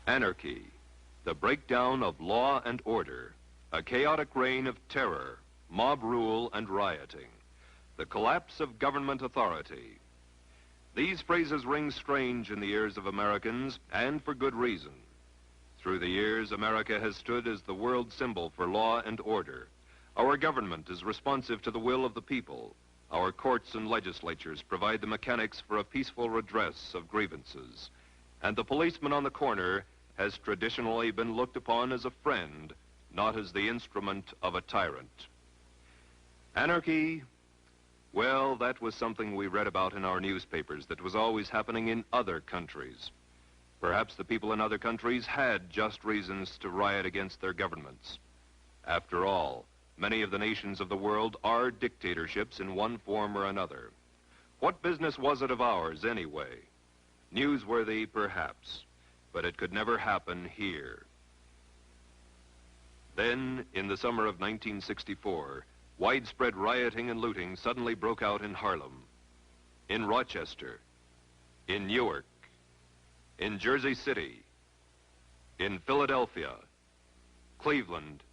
Anarchy, the breakdown of law and order, a chaotic reign of terror, mob rule and rioting, the collapse of government authority. These phrases ring strange in the ears of Americans, and for good reason. Through the years, America has stood as the world symbol for law and order. Our government is responsive to the will of the people. Our courts and legislatures provide the mechanics for a peaceful redress of grievances. And the policeman on the corner has traditionally been looked upon as a friend, not as the instrument of a tyrant. Anarchy, well, that was something we read about in our newspapers that was always happening in other countries. Perhaps the people in other countries had just reasons to riot against their governments. After all, many of the nations of the world are dictatorships in one form or another. What business was it of ours, anyway? Newsworthy, perhaps, but it could never happen here. Then, in the summer of 1964, widespread rioting and looting suddenly broke out in Harlem, in Rochester, in Newark, in Jersey City, in Philadelphia, Cleveland,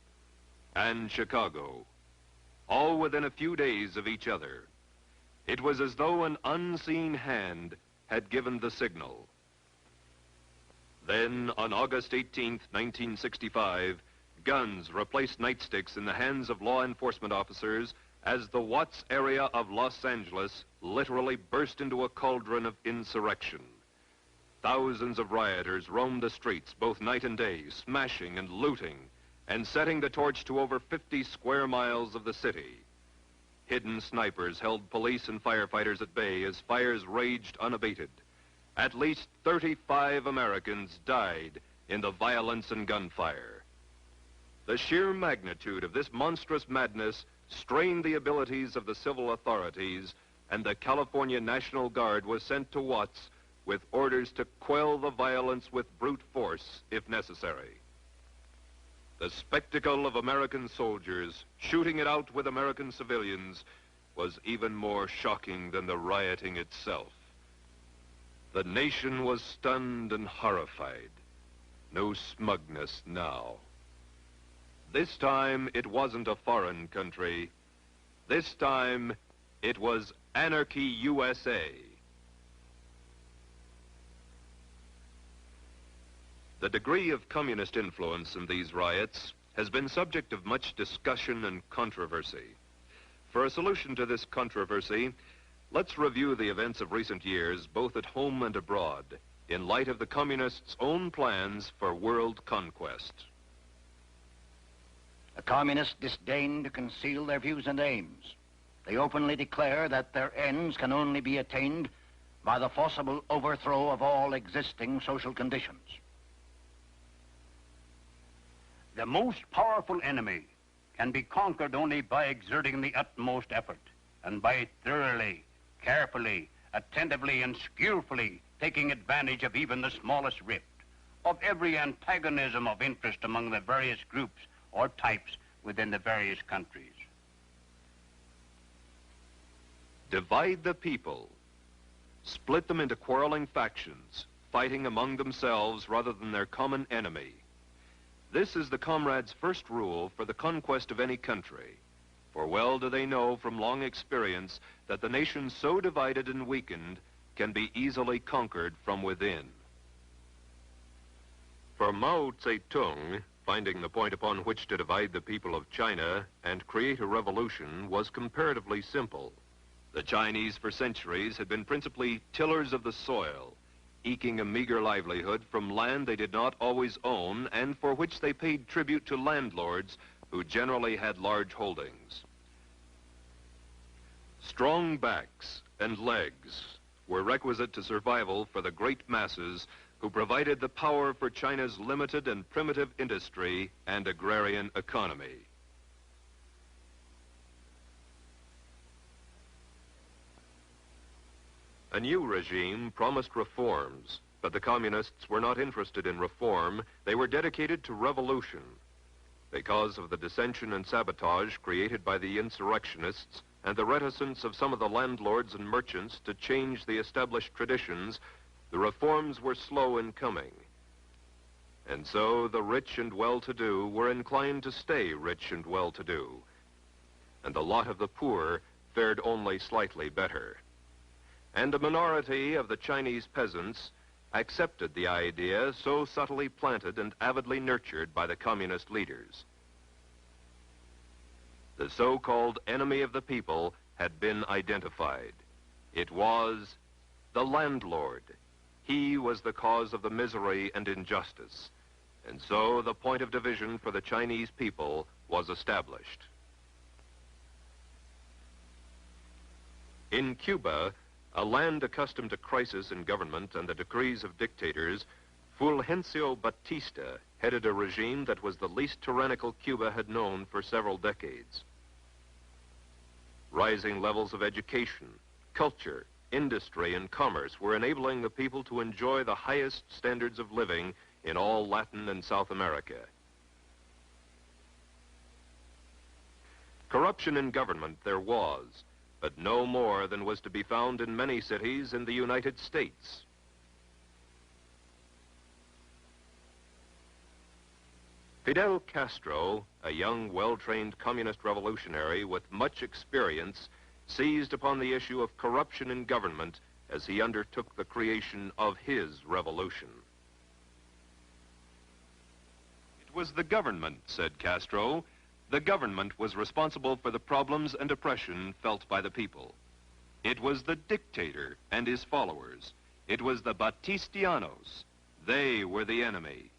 and Chicago, all within a few days of each other. It was as though an unseen hand had given the signal. Then, on August 18th, 1965, guns replaced nightsticks in the hands of law enforcement officers as the Watts area of Los Angeles literally burst into a cauldron of insurrection. Thousands of rioters roamed the streets both night and day, smashing and looting, and setting the torch to over 50 square miles of the city. Hidden snipers held police and firefighters at bay as fires raged unabated. At least 35 Americans died in the violence and gunfire. The sheer magnitude of this monstrous madness strained the abilities of the civil authorities, and the California National Guard was sent to Watts with orders to quell the violence with brute force if necessary. The spectacle of American soldiers shooting it out with American civilians was even more shocking than the rioting itself. The nation was stunned and horrified. No smugness now. This time, it wasn't a foreign country. This time, it was Anarchy USA. The degree of communist influence in these riots has been subject of much discussion and controversy. For a solution to this controversy, let's review the events of recent years, both at home and abroad, in light of the communists' own plans for world conquest. The communists disdain to conceal their views and aims. They openly declare that their ends can only be attained by the forcible overthrow of all existing social conditions. The most powerful enemy can be conquered only by exerting the utmost effort and by thoroughly, carefully, attentively, and skillfully taking advantage of even the smallest rift, of every antagonism of interest among the various groups or types within the various countries. Divide the people. Split them into quarreling factions, fighting among themselves rather than their common enemy. This is the comrades' first rule for the conquest of any country. For well do they know from long experience that the nation so divided and weakened can be easily conquered from within. For Mao Zedong, finding the point upon which to divide the people of China and create a revolution was comparatively simple. The Chinese for centuries had been principally tillers of the soil, eking a meager livelihood from land they did not always own and for which they paid tribute to landlords who generally had large holdings. Strong backs and legs were requisite to survival for the great masses who provided the power for China's limited and primitive industry and agrarian economy. A new regime promised reforms, but the communists were not interested in reform. They were dedicated to revolution. Because of the dissension and sabotage created by the insurrectionists and the reticence of some of the landlords and merchants to change the established traditions, the reforms were slow in coming. And so the rich and well-to-do were inclined to stay rich and well-to-do, and the lot of the poor fared only slightly better. And a minority of the Chinese peasants accepted the idea so subtly planted and avidly nurtured by the communist leaders. The so-called enemy of the people had been identified. It was the landlord. He was the cause of the misery and injustice. And so the point of division for the Chinese people was established. In Cuba, a land accustomed to crisis in government and the decrees of dictators, Fulgencio Batista headed a regime that was the least tyrannical Cuba had known for several decades. Rising levels of education, culture, industry, and commerce were enabling the people to enjoy the highest standards of living in all Latin and South America. Corruption in government there was, but no more than was to be found in many cities in the United States. Fidel Castro, a young, well-trained communist revolutionary with much experience, seized upon the issue of corruption in government as he undertook the creation of his revolution. It was the government, said Castro. The government was responsible for the problems and oppression felt by the people. It was the dictator and his followers. It was the Batistianos. They were the enemy.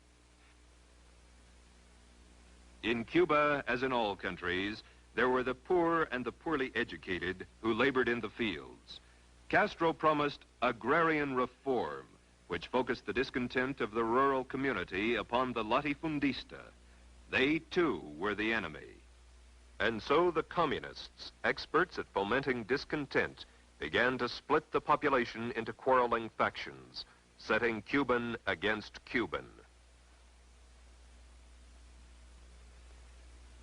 In Cuba, as in all countries, there were the poor and the poorly educated who labored in the fields. Castro promised agrarian reform, which focused the discontent of the rural community upon the latifundista. They, too, were the enemy. And so the communists, experts at fomenting discontent, began to split the population into quarreling factions, setting Cuban against Cuban.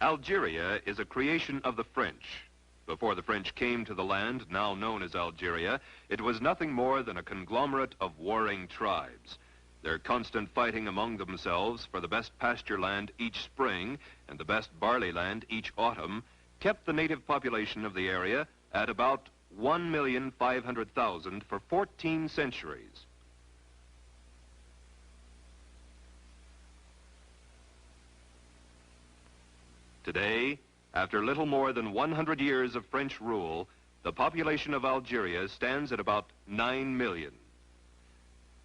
Algeria is a creation of the French. Before the French came to the land now known as Algeria, it was nothing more than a conglomerate of warring tribes. Their constant fighting among themselves for the best pasture land each spring and the best barley land each autumn kept the native population of the area at about 1,500,000 for 14 centuries. Today, after little more than 100 years of French rule, the population of Algeria stands at about 9 million.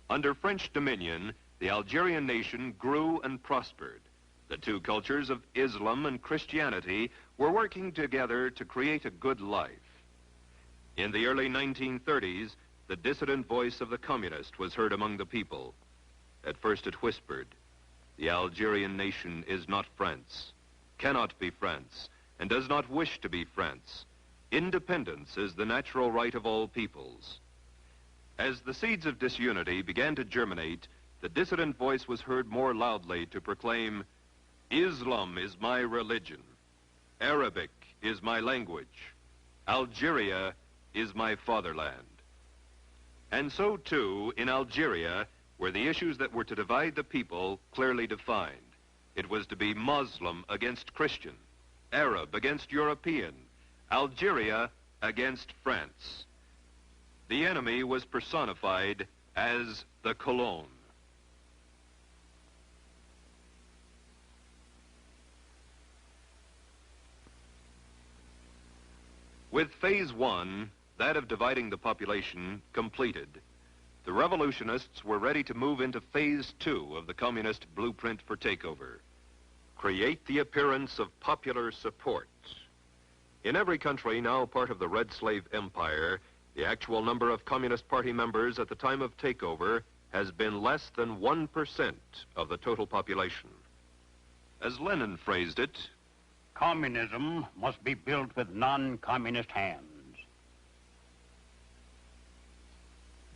Under French dominion, the Algerian nation grew and prospered. The two cultures of Islam and Christianity were working together to create a good life. In the early 1930s, the dissident voice of the communist was heard among the people. At first it whispered, "The Algerian nation is not France, cannot be France, and does not wish to be France. Independence is the natural right of all peoples." As the seeds of disunity began to germinate, the dissident voice was heard more loudly to proclaim, "Islam is my religion. Arabic is my language. Algeria is my fatherland." And so, too, in Algeria, were the issues that were to divide the people clearly defined. It was to be Muslim against Christian, Arab against European, Algeria against France. The enemy was personified as the colon. With phase one, that of dividing the population, completed, the revolutionists were ready to move into phase two of the communist blueprint for takeover. Create the appearance of popular support. In every country now part of the Red Slave Empire, the actual number of Communist Party members at the time of takeover has been less than 1% of the total population. As Lenin phrased it, communism must be built with non-communist hands.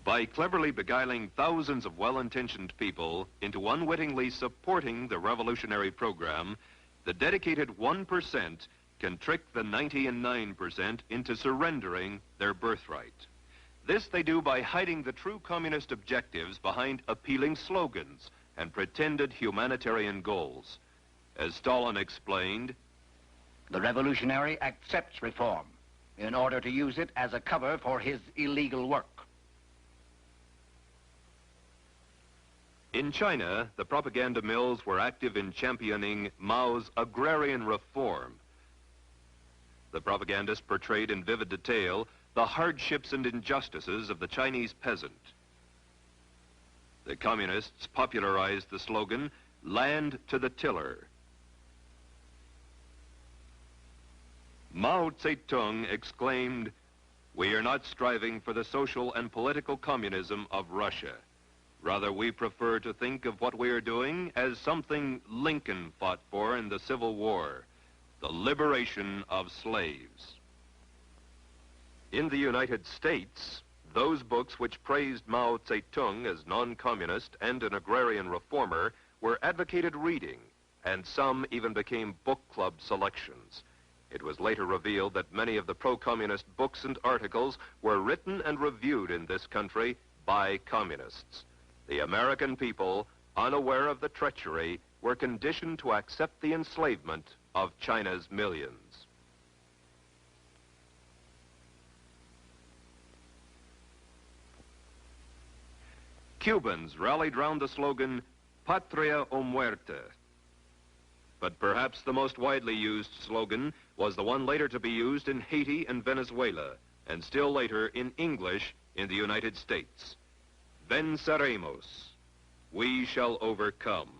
By cleverly beguiling thousands of well-intentioned people into unwittingly supporting the revolutionary program, the dedicated 1% can trick the 99% into surrendering their birthright. This they do by hiding the true communist objectives behind appealing slogans and pretended humanitarian goals. As Stalin explained, the revolutionary accepts reform in order to use it as a cover for his illegal work. In China, the propaganda mills were active in championing Mao's agrarian reform. The propagandists portrayed in vivid detail the hardships and injustices of the Chinese peasant. The communists popularized the slogan, "Land to the tiller." Mao Zedong exclaimed, "We are not striving for the social and political communism of Russia. Rather, we prefer to think of what we are doing as something Lincoln fought for in the Civil War, the liberation of slaves." In the United States, those books which praised Mao Zedong as non-communist and an agrarian reformer were advocated reading, and some even became book club selections. It was later revealed that many of the pro-communist books and articles were written and reviewed in this country by communists. The American people, unaware of the treachery, were conditioned to accept the enslavement of China's millions. Cubans rallied round the slogan, "Patria o muerte." But perhaps the most widely used slogan was the one later to be used in Haiti and Venezuela, and still later in English in the United States. "Venceremos," we shall overcome.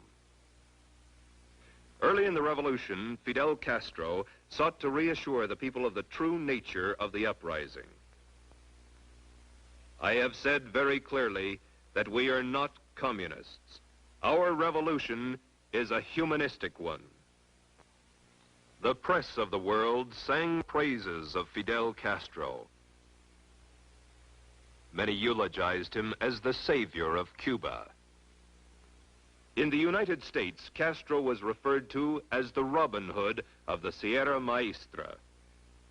Early in the revolution, Fidel Castro sought to reassure the people of the true nature of the uprising. "I have said very clearly that we are not communists. Our revolution is a humanistic one." The press of the world sang praises of Fidel Castro. Many eulogized him as the savior of Cuba. In the United States, Castro was referred to as the Robin Hood of the Sierra Maestra,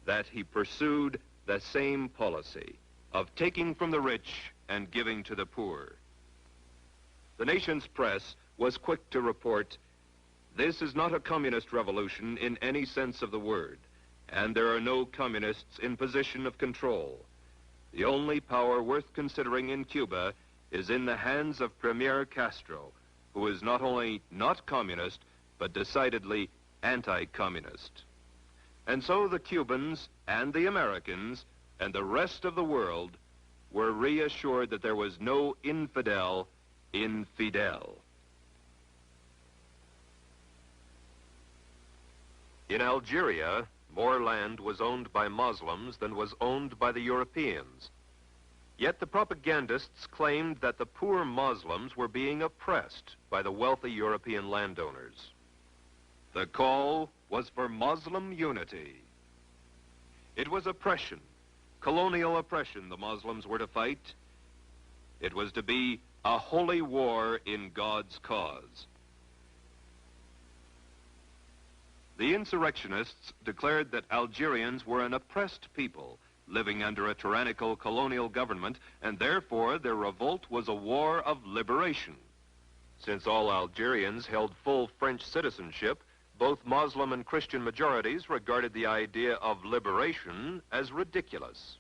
that he pursued the same policy of taking from the rich and giving to the poor. The nation's press was quick to report, "This is not a communist revolution in any sense of the word, and there are no communists in position of control. The only power worth considering in Cuba is in the hands of Premier Castro, who is not only not communist, but decidedly anti-communist." And so the Cubans and the Americans and the rest of the world were reassured that there was no infidel in Fidel. In Algeria, more land was owned by Muslims than was owned by the Europeans. Yet the propagandists claimed that the poor Muslims were being oppressed by the wealthy European landowners. The call was for Muslim unity. It was oppression, colonial oppression, the Muslims were to fight. It was to be a holy war in God's cause. The insurrectionists declared that Algerians were an oppressed people living under a tyrannical colonial government, and therefore their revolt was a war of liberation. Since all Algerians held full French citizenship, both Muslim and Christian majorities regarded the idea of liberation as ridiculous.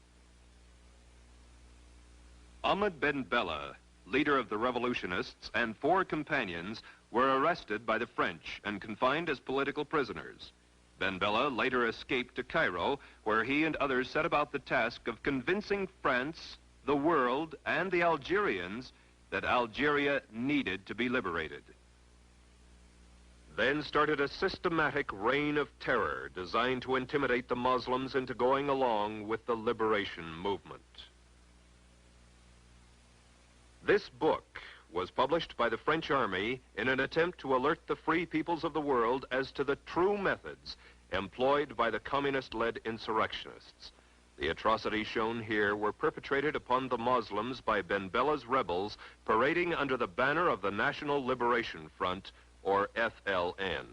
Ahmed Ben Bella, leader of the revolutionists, and 4 companions were arrested by the French and confined as political prisoners. Ben Bella later escaped to Cairo, where he and others set about the task of convincing France, the world, and the Algerians that Algeria needed to be liberated. Then started a systematic reign of terror designed to intimidate the Muslims into going along with the liberation movement. This book was published by the French army in an attempt to alert the free peoples of the world as to the true methods employed by the communist-led insurrectionists. The atrocities shown here were perpetrated upon the Muslims by Ben Bella's rebels parading under the banner of the National Liberation Front, or FLN.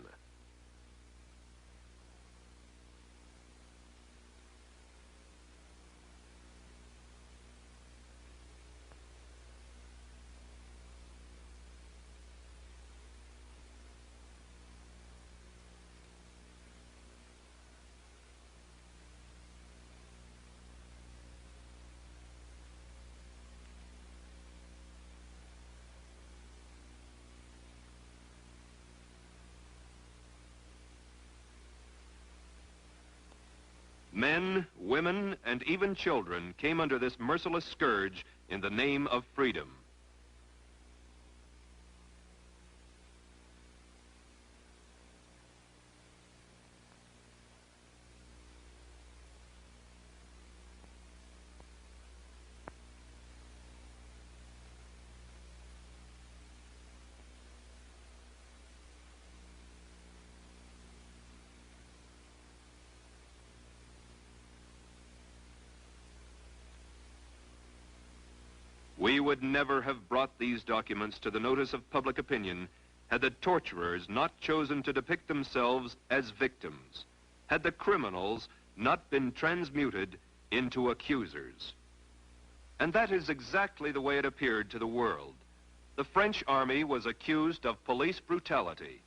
Men, women, and even children came under this merciless scourge in the name of freedom. We would never have brought these documents to the notice of public opinion had the torturers not chosen to depict themselves as victims, had the criminals not been transmuted into accusers. And that is exactly the way it appeared to the world. The French army was accused of police brutality.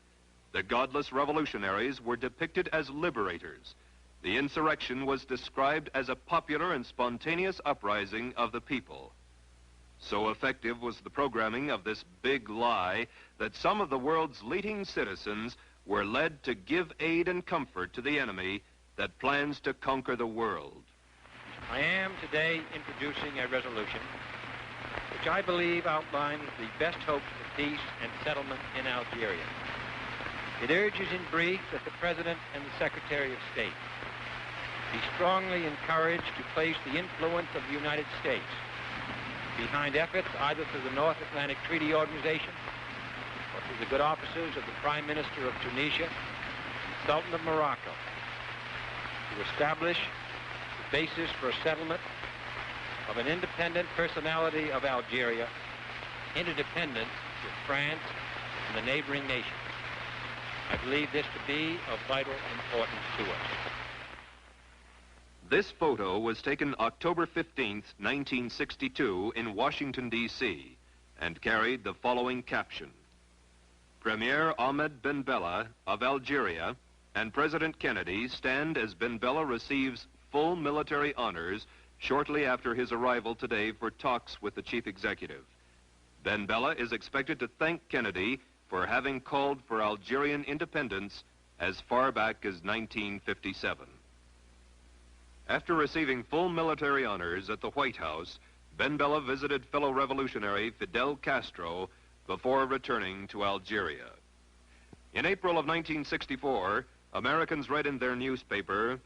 The godless revolutionaries were depicted as liberators. The insurrection was described as a popular and spontaneous uprising of the people. So effective was the programming of this big lie that some of the world's leading citizens were led to give aid and comfort to the enemy that plans to conquer the world. I am today introducing a resolution which I believe outlines the best hopes for peace and settlement in Algeria. It urges in brief that the President and the Secretary of State be strongly encouraged to place the influence of the United States behind efforts either through the North Atlantic Treaty Organization or through the good offices of the Prime Minister of Tunisia, the Sultan of Morocco, to establish the basis for a settlement of an independent personality of Algeria, interdependent with France and the neighboring nations. I believe this to be of vital importance to us. This photo was taken October 15th, 1962 in Washington, D.C. and carried the following caption: Premier Ahmed Ben Bella of Algeria and President Kennedy stand as Ben Bella receives full military honors shortly after his arrival today for talks with the chief executive. Ben Bella is expected to thank Kennedy for having called for Algerian independence as far back as 1957. After receiving full military honors at the White House, Ben Bella visited fellow revolutionary Fidel Castro before returning to Algeria. In April of 1964, Americans read in their newspaper,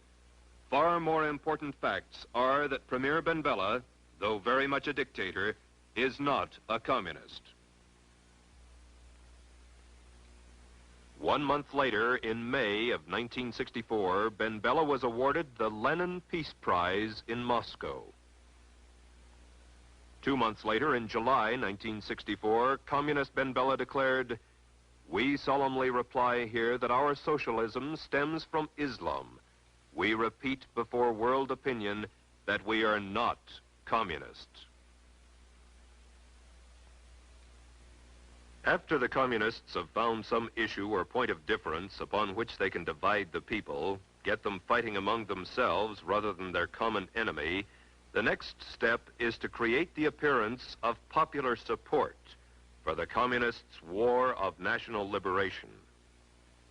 "Far more important facts are that Premier Ben Bella, though very much a dictator, is not a communist." 1 month later, in May of 1964, Ben Bella was awarded the Lenin Peace Prize in Moscow. 2 months later, in July 1964, Communist Ben Bella declared, "We solemnly reply here that our socialism stems from Islam. We repeat before world opinion that we are not communists." After the communists have found some issue or point of difference upon which they can divide the people, get them fighting among themselves rather than their common enemy, the next step is to create the appearance of popular support for the communists' war of national liberation.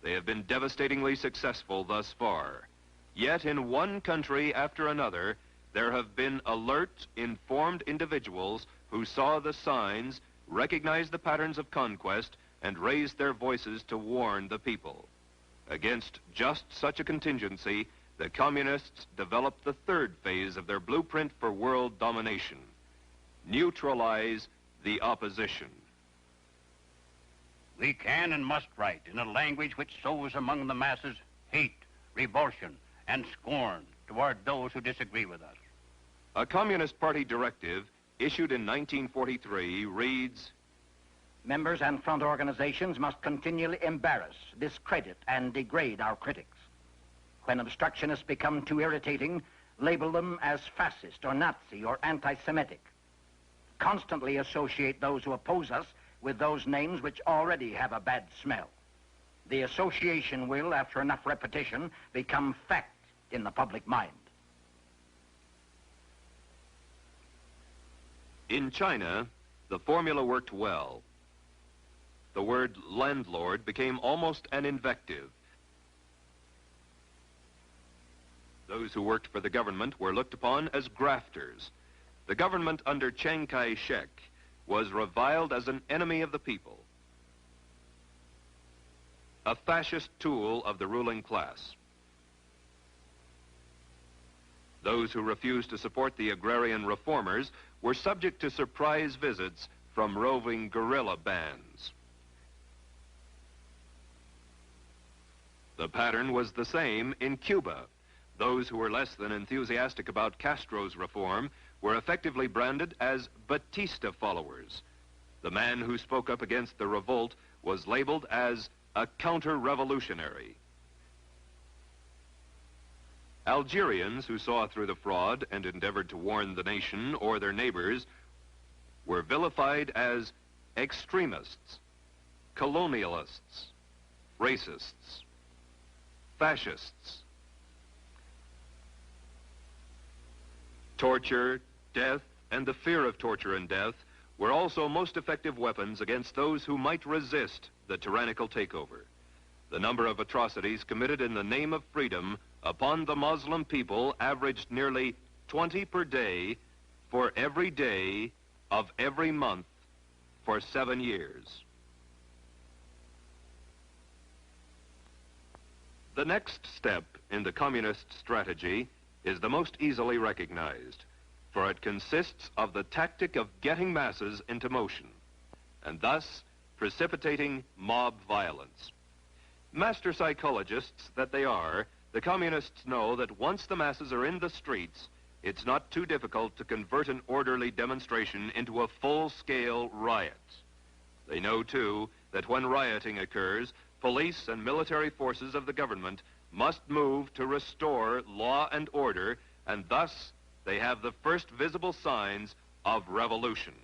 They have been devastatingly successful thus far. Yet in one country after another, there have been alert, informed individuals who saw the signs, recognized the patterns of conquest, and raised their voices to warn the people. Against just such a contingency, the communists developed the third phase of their blueprint for world domination: neutralize the opposition. We can and must write in a language which sows among the masses hate, revulsion, and scorn toward those who disagree with us. A Communist Party directive issued in 1943 reads, Members and front organizations must continually embarrass, discredit, and degrade our critics. When obstructionists become too irritating, label them as fascist or Nazi or anti-Semitic. Constantly associate those who oppose us with those names which already have a bad smell. The association will, after enough repetition, become fact in the public mind. In China, the formula worked well. The word landlord became almost an invective. The Those who worked for the government were looked upon as grafters. The government under Chiang Kai-shek was reviled as an enemy of the people, a fascist tool of the ruling class. Those who refused to support the agrarian reformers were subject to surprise visits from roving guerrilla bands. The pattern was the same in Cuba. Those who were less than enthusiastic about Castro's reform were effectively branded as Batista followers. The man who spoke up against the revolt was labeled as a counter-revolutionary. Algerians who saw through the fraud and endeavored to warn the nation or their neighbors were vilified as extremists, colonialists, racists, fascists. Torture, death, and the fear of torture and death were also most effective weapons against those who might resist the tyrannical takeover. The number of atrocities committed in the name of freedom upon the Muslim people averaged nearly 20 per day for every day of every month for 7 years. The next step in the communist strategy is the most easily recognized, for it consists of the tactic of getting masses into motion, and thus precipitating mob violence. Master psychologists that they are, the communists know that once the masses are in the streets, it's not too difficult to convert an orderly demonstration into a full-scale riot. They know, too, that when rioting occurs, police and military forces of the government must move to restore law and order, and thus they have the first visible signs of revolution.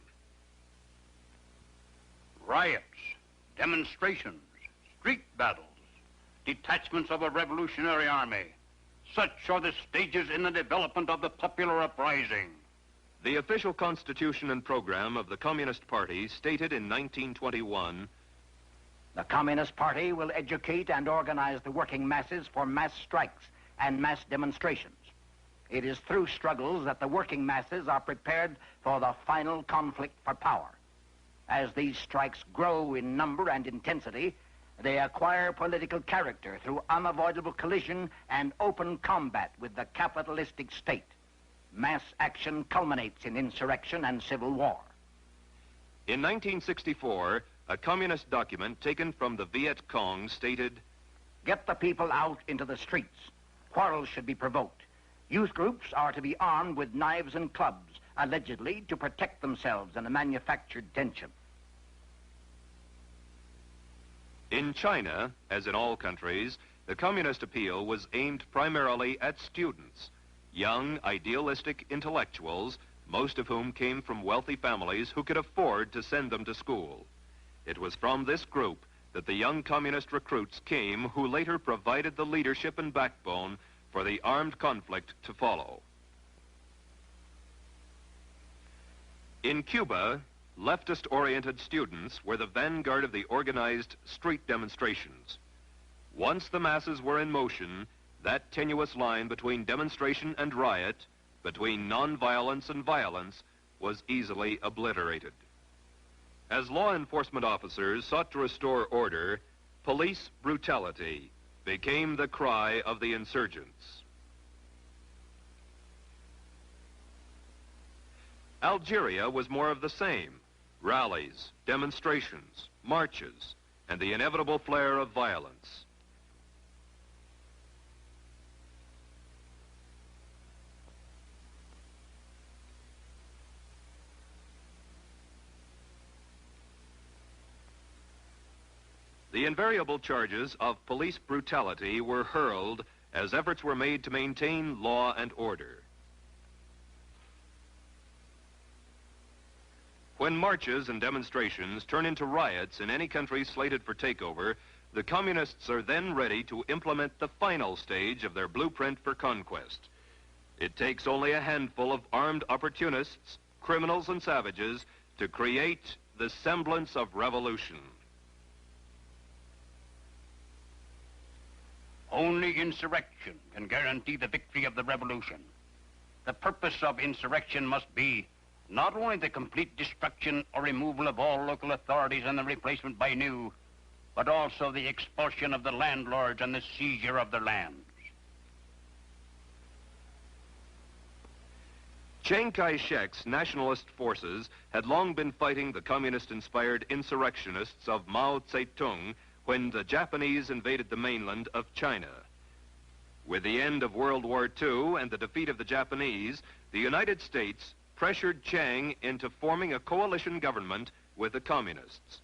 Riots, demonstrations, street battles, detachments of a revolutionary army. Such are the stages in the development of the popular uprising. The official constitution and program of the Communist Party stated in 1921, "The Communist Party will educate and organize the working masses for mass strikes and mass demonstrations. It is through struggles that the working masses are prepared for the final conflict for power. As these strikes grow in number and intensity, they acquire political character through unavoidable collision and open combat with the capitalistic state. Mass action culminates in insurrection and civil war." In 1964, a communist document taken from the Viet Cong stated, "Get the people out into the streets. Quarrels should be provoked. Youth groups are to be armed with knives and clubs, allegedly to protect themselves in a manufactured tension." In China, as in all countries, the communist appeal was aimed primarily at students, young, idealistic intellectuals, most of whom came from wealthy families who could afford to send them to school. It was from this group that the young communist recruits came who later provided the leadership and backbone for the armed conflict to follow. In Cuba, leftist-oriented students were the vanguard of the organized street demonstrations. Once the masses were in motion, that tenuous line between demonstration and riot, between nonviolence and violence, was easily obliterated. As law enforcement officers sought to restore order, police brutality became the cry of the insurgents. Algeria was more of the same: rallies, demonstrations, marches, and the inevitable flare of violence. The invariable charges of police brutality were hurled as efforts were made to maintain law and order. When marches and demonstrations turn into riots in any country slated for takeover, the communists are then ready to implement the final stage of their blueprint for conquest. It takes only a handful of armed opportunists, criminals, and savages to create the semblance of revolution. Only insurrection can guarantee the victory of the revolution. The purpose of insurrection must be not only the complete destruction or removal of all local authorities and the replacement by new, but also the expulsion of the landlords and the seizure of their lands. Chiang Kai-shek's nationalist forces had long been fighting the communist-inspired insurrectionists of Mao Zedong when the Japanese invaded the mainland of China. With the end of World War II and the defeat of the Japanese, the United States pressured Chiang into forming a coalition government with the communists.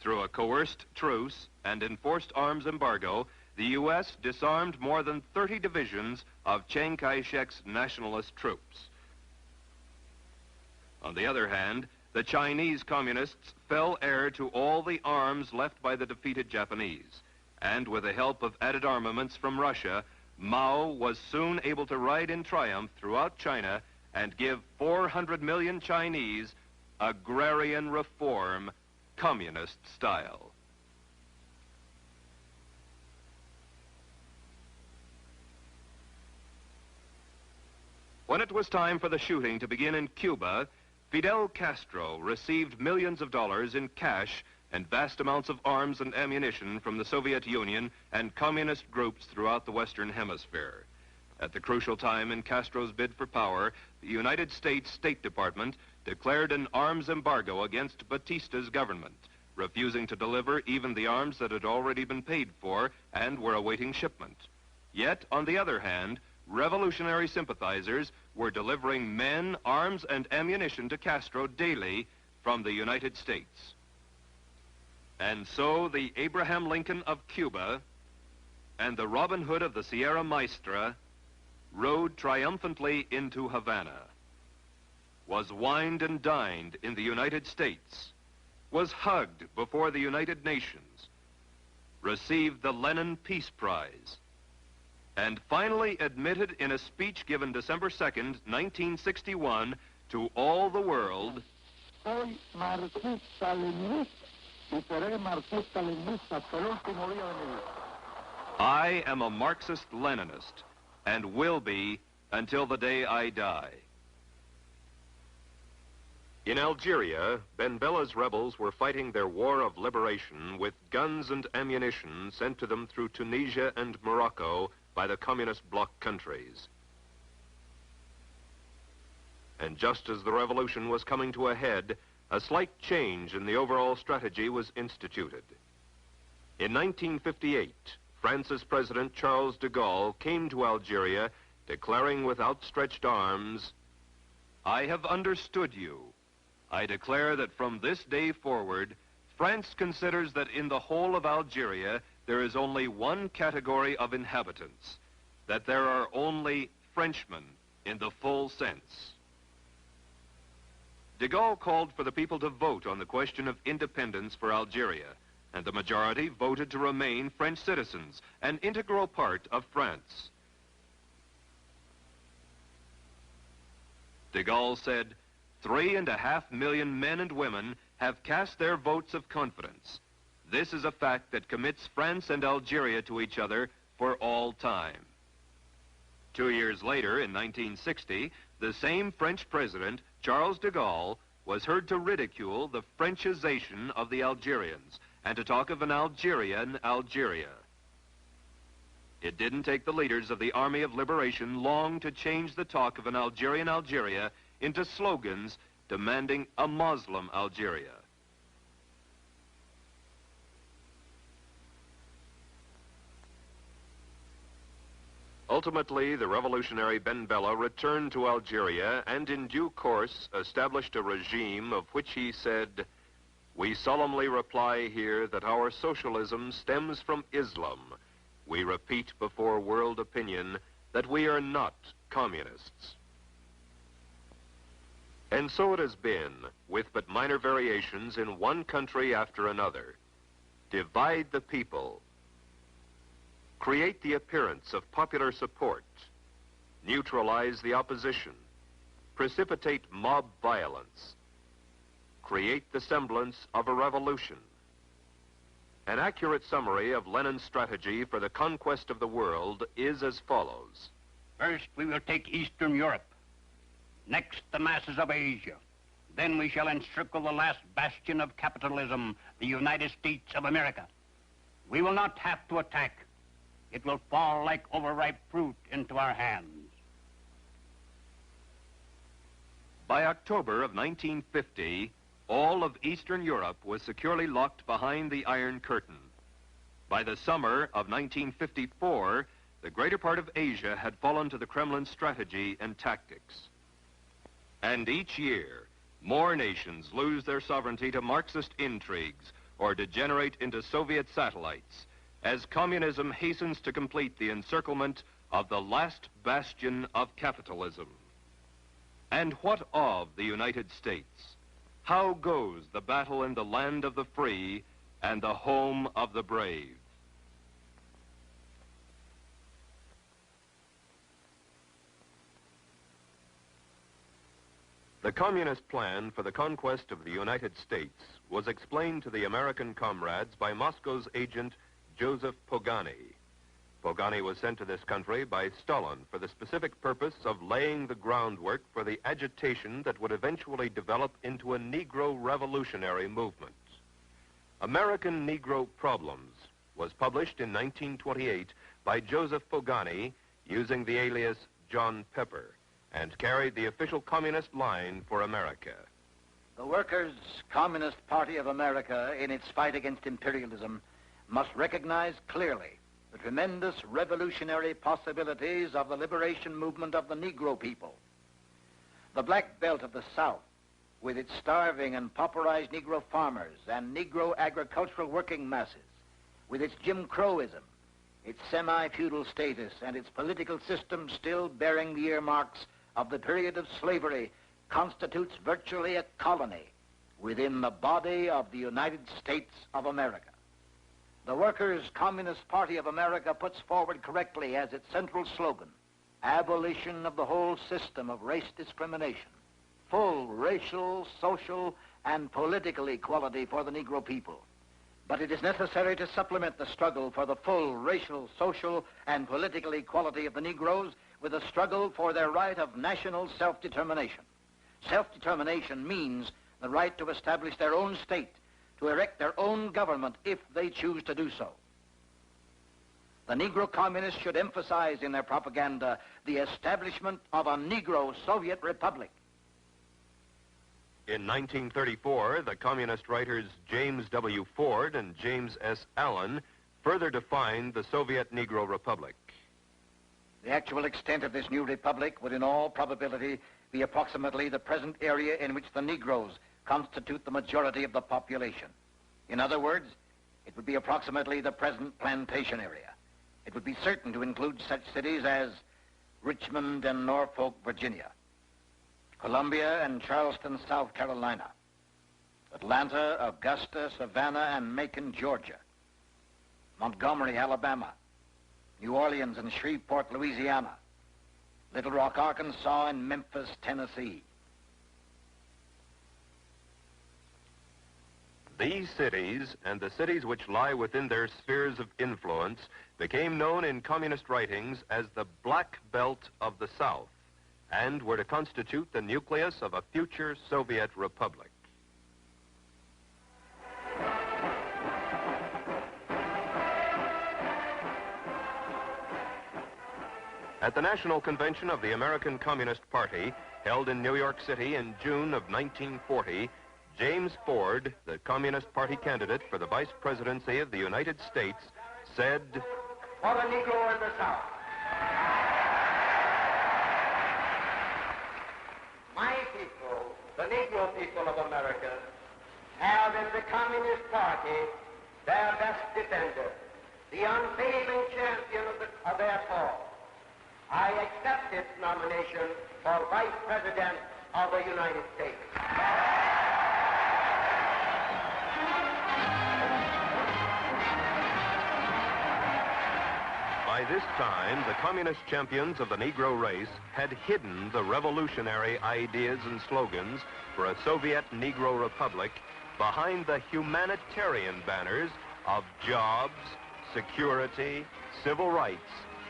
Through a coerced truce and enforced arms embargo, the U.S. disarmed more than 30 divisions of Chiang Kai-shek's nationalist troops. On the other hand, the Chinese communists fell heir to all the arms left by the defeated Japanese, and with the help of added armaments from Russia, Mao was soon able to ride in triumph throughout China and give 400 million Chinese agrarian reform, communist style. When it was time for the shooting to begin in Cuba, Fidel Castro received millions of dollars in cash and vast amounts of arms and ammunition from the Soviet Union and communist groups throughout the Western Hemisphere. At the crucial time in Castro's bid for power, the United States State Department declared an arms embargo against Batista's government, refusing to deliver even the arms that had already been paid for and were awaiting shipment. Yet, on the other hand, revolutionary sympathizers were delivering men, arms, and ammunition to Castro daily from the United States. And so the Abraham Lincoln of Cuba and the Robin Hood of the Sierra Maestra rode triumphantly into Havana, was wined and dined in the United States, was hugged before the United Nations, received the Lenin Peace Prize, and finally admitted in a speech given December 2nd, 1961, to all the world, Soy marxista-leninista y seré marxista-leninista hasta el último día de mi vida. I am a Marxist-Leninist and will be until the day I die. In Algeria, Ben Bella's rebels were fighting their war of liberation with guns and ammunition sent to them through Tunisia and Morocco by the communist bloc countries. And just as the revolution was coming to a head, a slight change in the overall strategy was instituted. In 1958, France's President Charles de Gaulle came to Algeria declaring with outstretched arms, "I have understood you. I declare that from this day forward, France considers that in the whole of Algeria there is only one category of inhabitants, that there are only Frenchmen in the full sense." De Gaulle called for the people to vote on the question of independence for Algeria, and the majority voted to remain French citizens, an integral part of France. De Gaulle said, 3.5 million men and women have cast their votes of confidence. This is a fact that commits France and Algeria to each other for all time. 2 years later, in 1960, the same French president, Charles de Gaulle, was heard to ridicule the Frenchization of the Algerians and to talk of an Algerian Algeria. It didn't take the leaders of the Army of Liberation long to change the talk of an Algerian Algeria into slogans demanding a Muslim Algeria. Ultimately, the revolutionary Ben Bella returned to Algeria and in due course established a regime of which he said, "We solemnly reply here that our socialism stems from Islam. We repeat before world opinion that we are not communists." And so it has been, with but minor variations in one country after another. Divide the people. Create the appearance of popular support. Neutralize the opposition. Precipitate mob violence. Create the semblance of a revolution. An accurate summary of Lenin's strategy for the conquest of the world is as follows. First, we will take Eastern Europe. Next, the masses of Asia. Then we shall encircle the last bastion of capitalism, the United States of America. We will not have to attack. It will fall like overripe fruit into our hands. By October of 1950, all of Eastern Europe was securely locked behind the Iron Curtain. By the summer of 1954, the greater part of Asia had fallen to the Kremlin's strategy and tactics. And each year, more nations lose their sovereignty to Marxist intrigues or degenerate into Soviet satellites as communism hastens to complete the encirclement of the last bastion of capitalism. And what of the United States? How goes the battle in the land of the free and the home of the brave? The communist plan for the conquest of the United States was explained to the American comrades by Moscow's agent, Joseph Pogany. Pogany was sent to this country by Stalin for the specific purpose of laying the groundwork for the agitation that would eventually develop into a Negro revolutionary movement. American Negro Problems was published in 1928 by Joseph Pogany using the alias John Pepper, and carried the official communist line for America. The Workers' Communist Party of America, in its fight against imperialism, must recognize clearly the tremendous revolutionary possibilities of the liberation movement of the Negro people. The Black Belt of the South, with its starving and pauperized Negro farmers and Negro agricultural working masses, with its Jim Crowism, its semi-feudal status, and its political system still bearing the earmarks of the period of slavery, constitutes virtually a colony within the body of the United States of America. The Workers' Communist Party of America puts forward correctly as its central slogan, abolition of the whole system of race discrimination, full racial, social, and political equality for the Negro people. But it is necessary to supplement the struggle for the full racial, social, and political equality of the Negroes with a struggle for their right of national self-determination. Self-determination means the right to establish their own state, to erect their own government if they choose to do so. The Negro communists should emphasize in their propaganda the establishment of a Negro Soviet Republic. In 1934, the communist writers James W. Ford and James S. Allen further defined the Soviet Negro Republic. The actual extent of this new republic would in all probability be approximately the present area in which the Negroes constitute the majority of the population. In other words, it would be approximately the present plantation area. It would be certain to include such cities as Richmond and Norfolk, Virginia, Columbia and Charleston, South Carolina, Atlanta, Augusta, Savannah, and Macon, Georgia, Montgomery, Alabama, New Orleans and Shreveport, Louisiana, Little Rock, Arkansas, and Memphis, Tennessee. These cities, and the cities which lie within their spheres of influence, became known in communist writings as the Black Belt of the South, and were to constitute the nucleus of a future Soviet republic. At the National Convention of the American Communist Party, held in New York City in June of 1940, James Ford, the Communist Party candidate for the Vice Presidency of the United States, said, "For the Negro in the South, my people, the Negro people of America, have in the Communist Party their best defender, the unfailing champion of their cause. I accept its nomination for Vice President of the United States." By this time, the communist champions of the Negro race had hidden the revolutionary ideas and slogans for a Soviet Negro Republic behind the humanitarian banners of jobs, security, civil rights,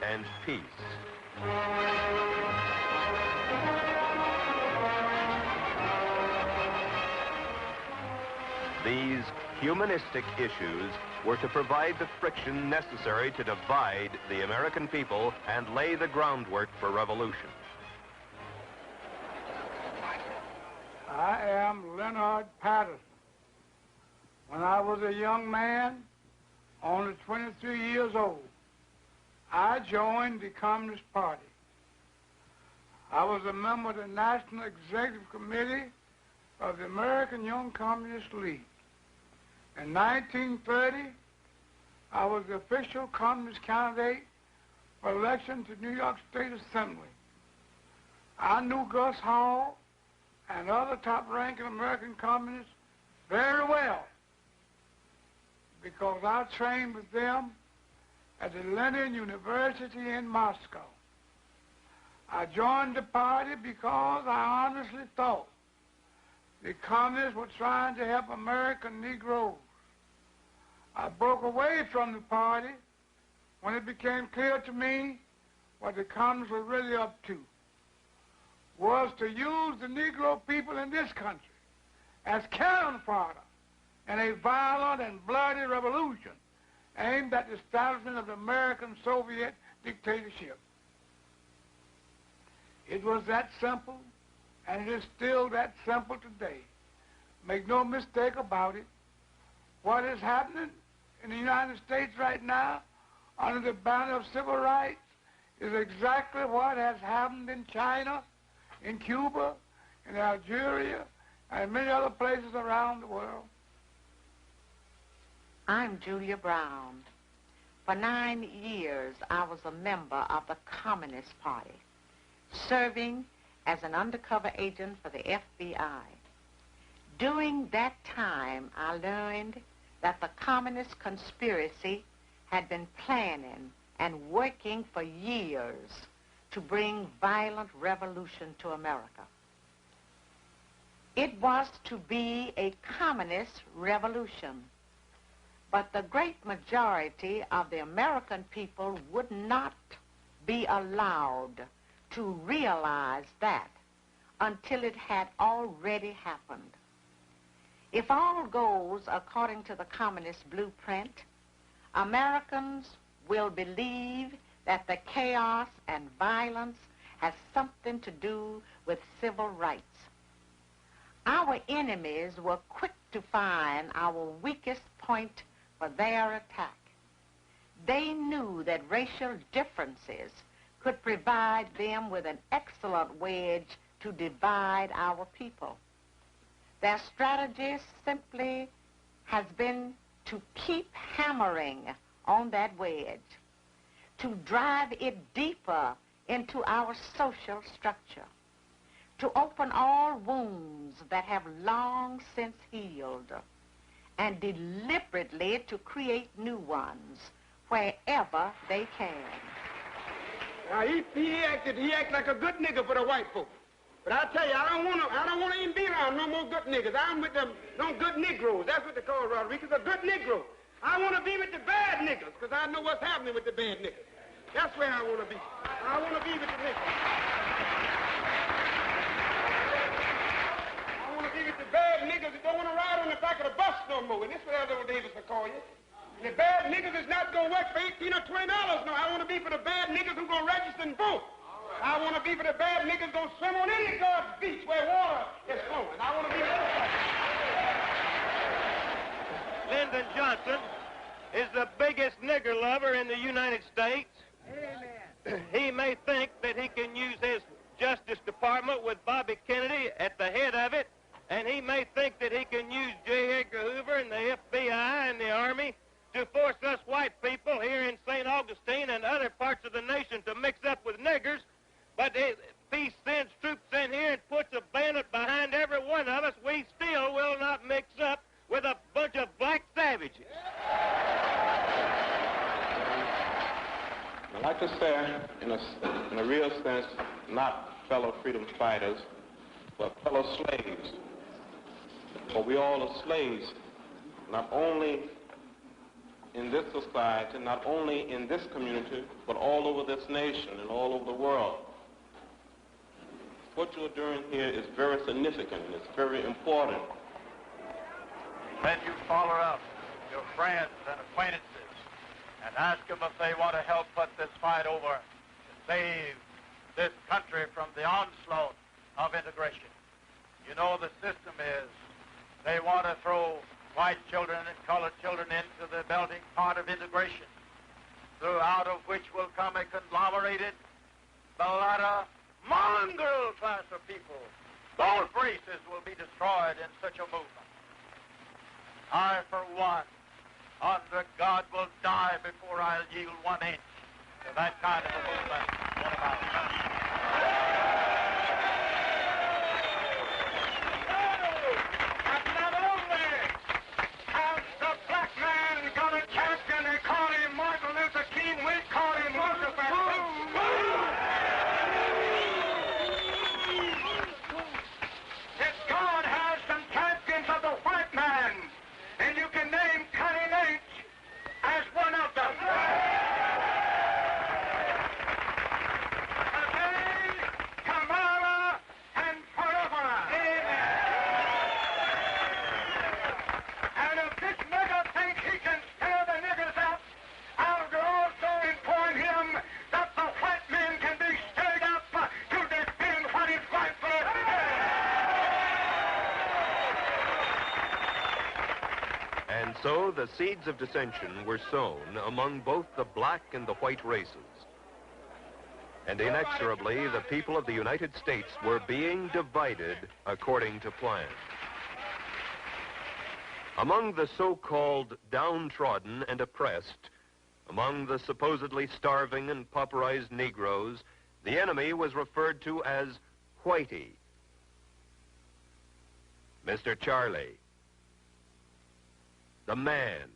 and peace. These humanistic issues were to provide the friction necessary to divide the American people and lay the groundwork for revolution. I am Leonard Patterson. When I was a young man, only 23 years old, I joined the Communist Party. I was a member of the National Executive Committee of the American Young Communist League. In 1930, I was the official communist candidate for election to New York State Assembly. I knew Gus Hall and other top-ranking American communists very well because I trained with them at the Lenin University in Moscow. I joined the party because I honestly thought the communists were trying to help American Negroes. I broke away from the party when it became clear to me what the communists were really up to was to use the Negro people in this country as cannon fodder in a violent and bloody revolution aimed at the establishment of the American Soviet dictatorship. It was that simple, and it is still that simple today. Make no mistake about it. What is happening in the United States right now under the banner of civil rights is exactly what has happened in China, in Cuba, in Algeria, and many other places around the world. I'm Julia Brown. For 9 years, I was a member of the Communist Party, serving as an undercover agent for the FBI. During that time, I learned that the communist conspiracy had been planning and working for years to bring violent revolution to America. It was to be a communist revolution, but the great majority of the American people would not be allowed to realize that until it had already happened. If all goes according to the communist blueprint, Americans will believe that the chaos and violence has something to do with civil rights. Our enemies were quick to find our weakest point for their attack. They knew that racial differences could provide them with an excellent wedge to divide our people. Their strategy simply has been to keep hammering on that wedge, to drive it deeper into our social structure, to open all wounds that have long since healed, and deliberately to create new ones wherever they can. Now, he acted like a good nigga for the white folks. But I tell you, I don't want to even be around no more good niggas. I'm with them good Negroes. That's what they call Rodriguez, a good Negro. I want to be with the bad niggas, because I know what's happening with the bad niggas. That's where I want to be. I want to be with the niggas. I want to be with the bad niggas that don't want to ride on the back of the bus no more. And this is what Elder Davis will call you. And the bad niggas is not going to work for $18 or $20. No, I want to be for the bad niggas who going to register and vote. I want to be for the bad niggas going to swim on any God's beach where water is flowing. I want to be for those. Lyndon Johnson is the biggest nigger lover in the United States. Amen. He may think that he can use his Justice Department with Bobby Kennedy at the head of it, and he may think that he can use J. Edgar Hoover and the FBI and the Army to force us white people here in St. Augustine and other parts of the nation to mix up with niggers. But if he sends troops in here and puts a bayonet behind every one of us, we still will not mix up with a bunch of black savages. I'd like to say, in a real sense, not fellow freedom fighters, but fellow slaves. For we all are slaves, not only in this society, not only in this community, but all over this nation and all over the world. What you're doing here is very significant and it's very important. Then you follow up your friends and acquaintances and ask them if they want to help put this fight over to save this country from the onslaught of integration. You know the system is they want to throw white children and colored children into the melting pot of integration, out of which will come a conglomerated, mulatto, mongrel class of people. Both races will be destroyed in such a movement. I, for one, under God, will die before I'll yield 1 inch to that kind of a movement. What about it? And not only has the black man got a champion, they call him Martin Luther King, we call him Roosevelt. That God has some champions of the white man, and you can name Cunning H as one of them. Today, tomorrow, and forever. And if this nigger thinks he can stir the niggers up, I'll go also inform him that the white man can be stirred up to defend what is rightfully theirs. And so the seeds of dissension were sown among both the black and the white races. And inexorably, the people of the United States were being divided according to plan. Among the so-called downtrodden and oppressed, among the supposedly starving and pauperized Negroes, the enemy was referred to as Whitey, Mr. Charlie, the Man,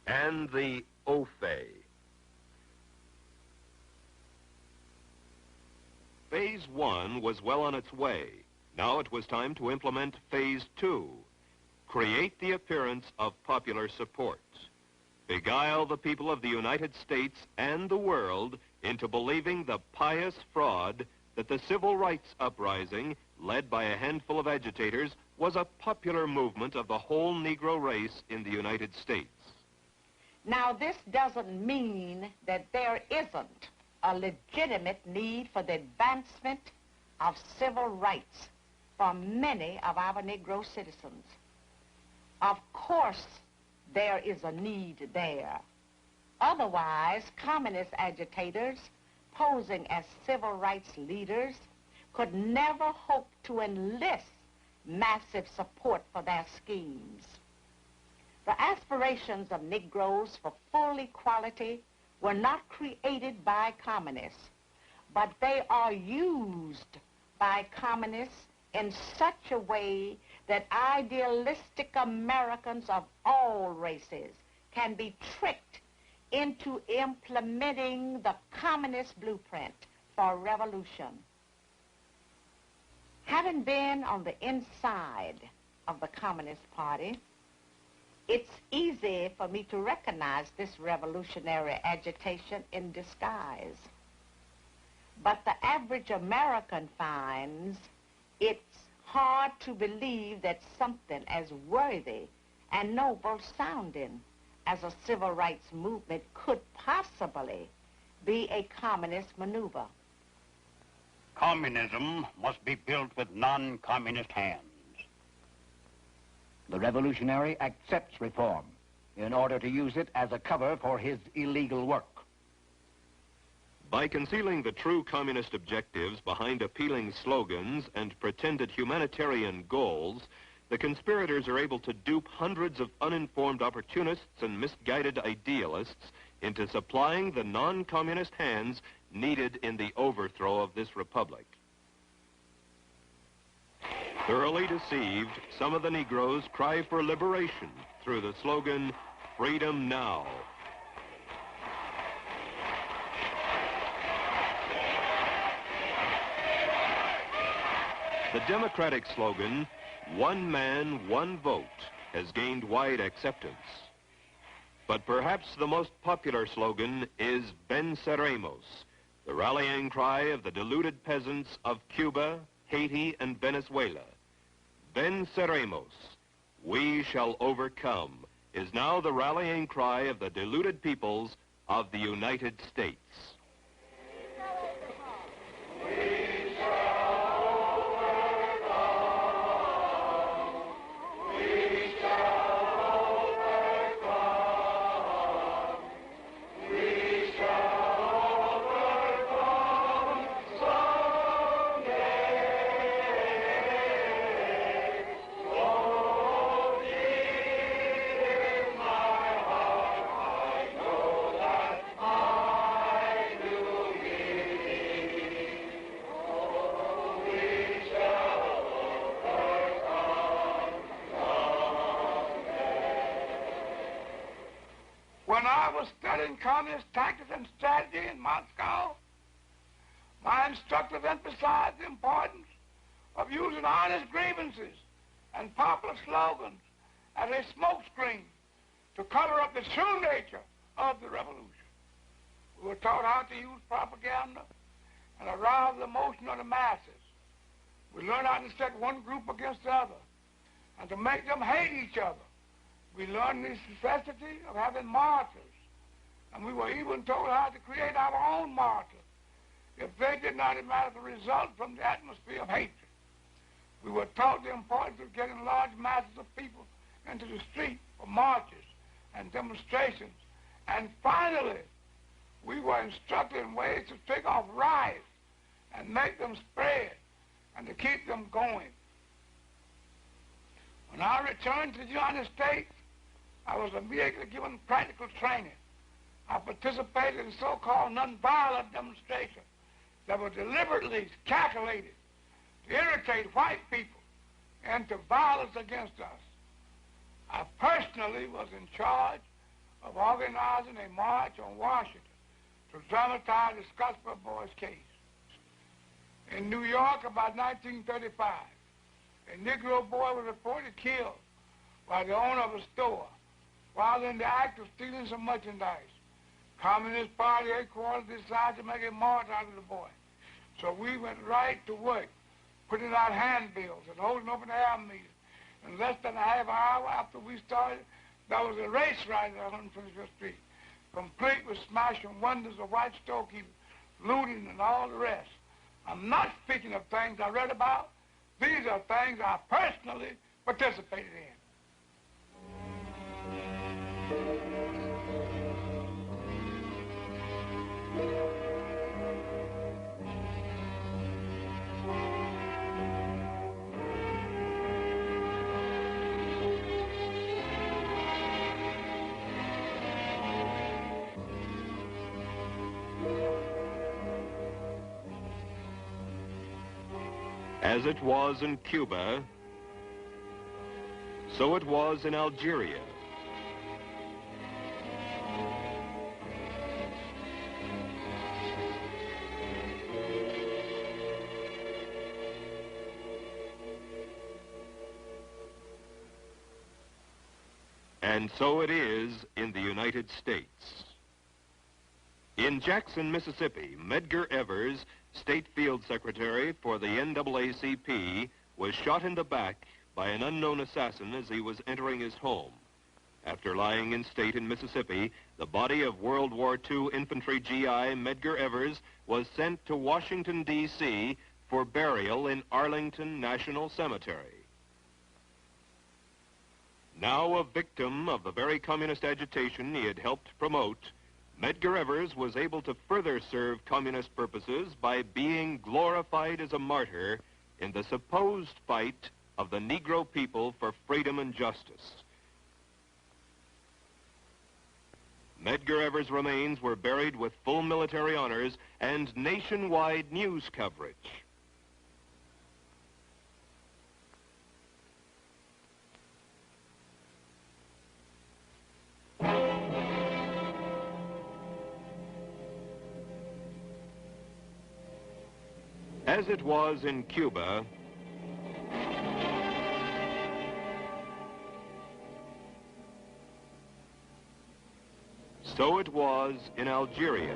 and the Ofe. Phase 1 was well on its way. Now it was time to implement Phase 2, create the appearance of popular support, beguile the people of the United States and the world into believing the pious fraud that the civil rights uprising, led by a handful of agitators, was a popular movement of the whole Negro race in the United States. Now, this doesn't mean that there isn't a legitimate need for the advancement of civil rights for many of our Negro citizens. Of course, there is a need there. Otherwise, communist agitators posing as civil rights leaders could never hope to enlist massive support for their schemes. The aspirations of Negroes for full equality were not created by communists, but they are used by communists in such a way that idealistic Americans of all races can be tricked into implementing the communist blueprint for revolution. Having been on the inside of the Communist Party, it's easy for me to recognize this revolutionary agitation in disguise. But the average American finds it's hard to believe that something as worthy and noble sounding as a civil rights movement could possibly be a communist maneuver. Communism must be built with non-communist hands. The revolutionary accepts reform in order to use it as a cover for his illegal work. By concealing the true communist objectives behind appealing slogans and pretended humanitarian goals, the conspirators are able to dupe hundreds of uninformed opportunists and misguided idealists into supplying the non-communist hands needed in the overthrow of this republic. Thoroughly deceived, some of the Negroes cry for liberation through the slogan, "Freedom Now." The Democratic slogan, "One man, one vote," has gained wide acceptance. But perhaps the most popular slogan is Venceremos, the rallying cry of the deluded peasants of Cuba, Haiti, and Venezuela. Venceremos, we shall overcome, is now the rallying cry of the deluded peoples of the United States. When I was studying communist tactics and strategy in Moscow, my instructors emphasized the importance of using honest grievances and popular slogans as a smokescreen to cover up the true nature of the revolution. We were taught how to use propaganda and arouse the emotion of the masses. We learned how to set one group against the other and to make them hate each other. We learned the necessity of having martyrs, and we were even told how to create our own martyrs if they did not matter the result from the atmosphere of hatred. We were taught the importance of getting large masses of people into the street for marches and demonstrations. And finally, we were instructed in ways to take off riots and make them spread and to keep them going. When I returned to the United States, I was immediately given practical training. I participated in so-called nonviolent demonstrations that were deliberately calculated to irritate white people into violence against us. I personally was in charge of organizing a march on Washington to dramatize the Scottsboro Boys case. In New York, about 1935, a Negro boy was reported killed by the owner of a store while in the act of stealing some merchandise. Communist Party headquarters decided to make a march out of the boy. So we went right to work, putting out handbills and holding open air meetings. In less than a half hour after we started, there was a race ride on 125th Street, complete with smashing windows of white storekeepers, looting, and all the rest. I'm not speaking of things I read about. These are things I personally participated in. As it was in Cuba, so it was in Algeria. And so it is in the United States. In Jackson, Mississippi, Medgar Evers, State Field Secretary for the NAACP, was shot in the back by an unknown assassin as he was entering his home. After lying in state in Mississippi, the body of World War II infantry GI Medgar Evers was sent to Washington, D.C. for burial in Arlington National Cemetery. Now a victim of the very communist agitation he had helped promote, Medgar Evers was able to further serve communist purposes by being glorified as a martyr in the supposed fight of the Negro people for freedom and justice. Medgar Evers' remains were buried with full military honors and nationwide news coverage. As it was in Cuba, So it was in Algeria.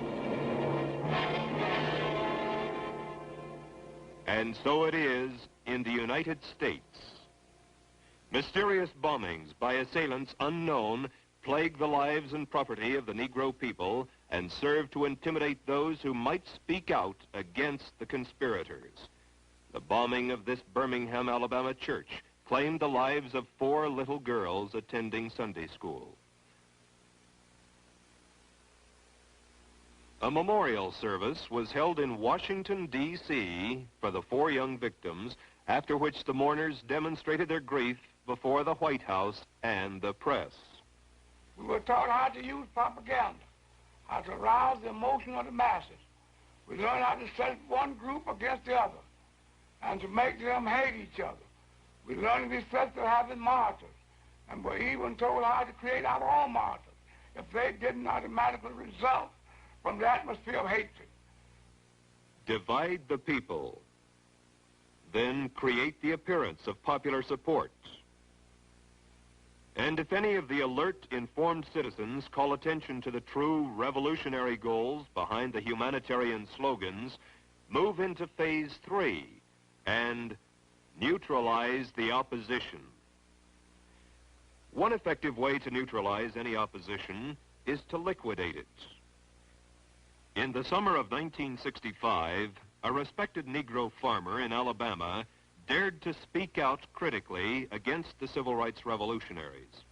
And so it is in the United States. Mysterious bombings by assailants unknown plague the lives and property of the Negro people and serve to intimidate those who might speak out against the conspirators. The bombing of this Birmingham, Alabama church claimed the lives of 4 little girls attending Sunday school. A memorial service was held in Washington, D.C. for the 4 young victims, after which the mourners demonstrated their grief before the White House and the press. We were taught how to use propaganda, how to arouse the emotion of the masses. We learned how to set one group against the other and to make them hate each other. We learned to be set to having martyrs, and were even told how to create our own martyrs if they didn't automatically result from the atmosphere of hatred. Divide the people, then create the appearance of popular support. And if any of the alert, informed citizens call attention to the true revolutionary goals behind the humanitarian slogans, move into phase 3 and neutralize the opposition. One effective way to neutralize any opposition is to liquidate it. In the summer of 1965, a respected Negro farmer in Alabama dared to speak out critically against the civil rights revolutionaries.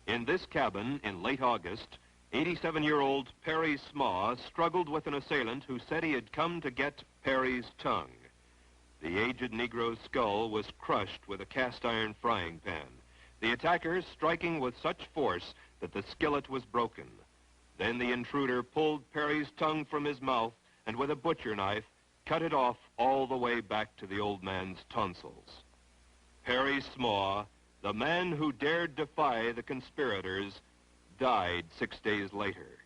In this cabin in late August, 87-year-old Perry Smaw struggled with an assailant who said he had come to get Perry's tongue. The aged Negro's skull was crushed with a cast-iron frying pan, the attackers striking with such force that the skillet was broken. Then the intruder pulled Perry's tongue from his mouth and with a butcher knife cut it off all the way back to the old man's tonsils. Perry Smaw, the man who dared defy the conspirators, died 6 days later.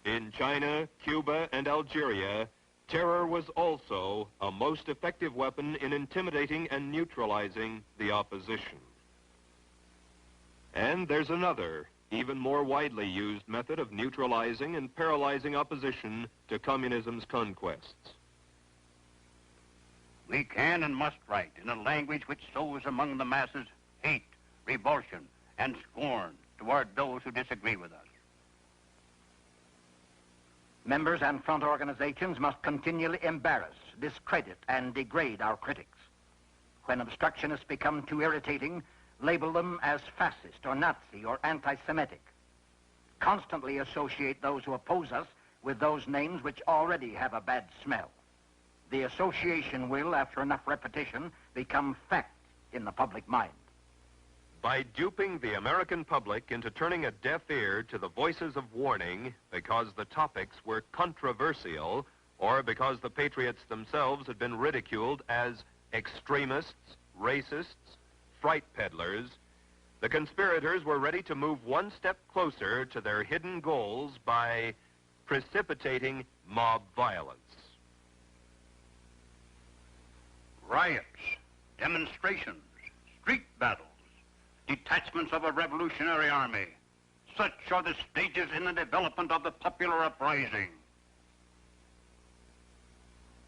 In China, Cuba, and Algeria, terror was also a most effective weapon in intimidating and neutralizing the opposition. And there's another, even more widely used method of neutralizing and paralyzing opposition to communism's conquests. We can and must write in a language which sows among the masses hate, revulsion, and scorn toward those who disagree with us. Members and front organizations must continually embarrass, discredit, and degrade our critics. When obstructionists become too irritating, label them as fascist or Nazi or anti-Semitic. Constantly associate those who oppose us with those names which already have a bad smell. The association will, after enough repetition, become fact in the public mind. By duping the American public into turning a deaf ear to the voices of warning because the topics were controversial or because the patriots themselves had been ridiculed as extremists, racists, fright peddlers, the conspirators were ready to move one step closer to their hidden goals by precipitating mob violence. Riots, demonstrations, street battles, detachments of a revolutionary army. Such are the stages in the development of the popular uprising.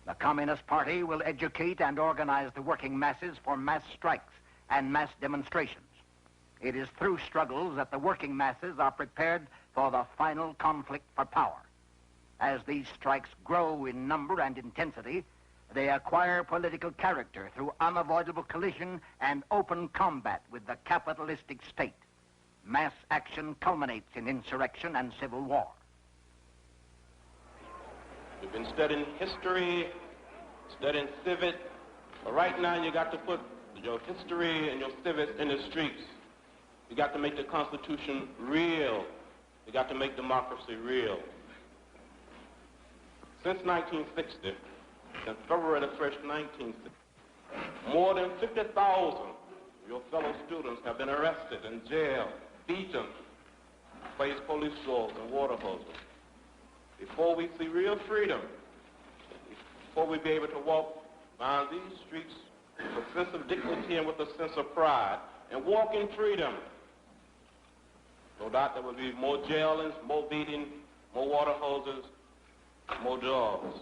The Communist Party will educate and organize the working masses for mass strikes and mass demonstrations. It is through struggles that the working masses are prepared for the final conflict for power. As these strikes grow in number and intensity, they acquire political character through unavoidable collision and open combat with the capitalistic state. Mass action culminates in insurrection and civil war. We've been studying history, studying civics, but right now you got to put your history and your civics in the streets. You got to make the Constitution real. You got to make democracy real. Since 1960, since February the 1st, 1960, more than 50,000 of your fellow students have been arrested and jailed, beaten, placed police doors and water hoses. Before we see real freedom, before we be able to walk down these streets with a sense of dignity and with a sense of pride, and walk in freedom, No doubt there will be more jailings, more beating, more water hoses, more drugs.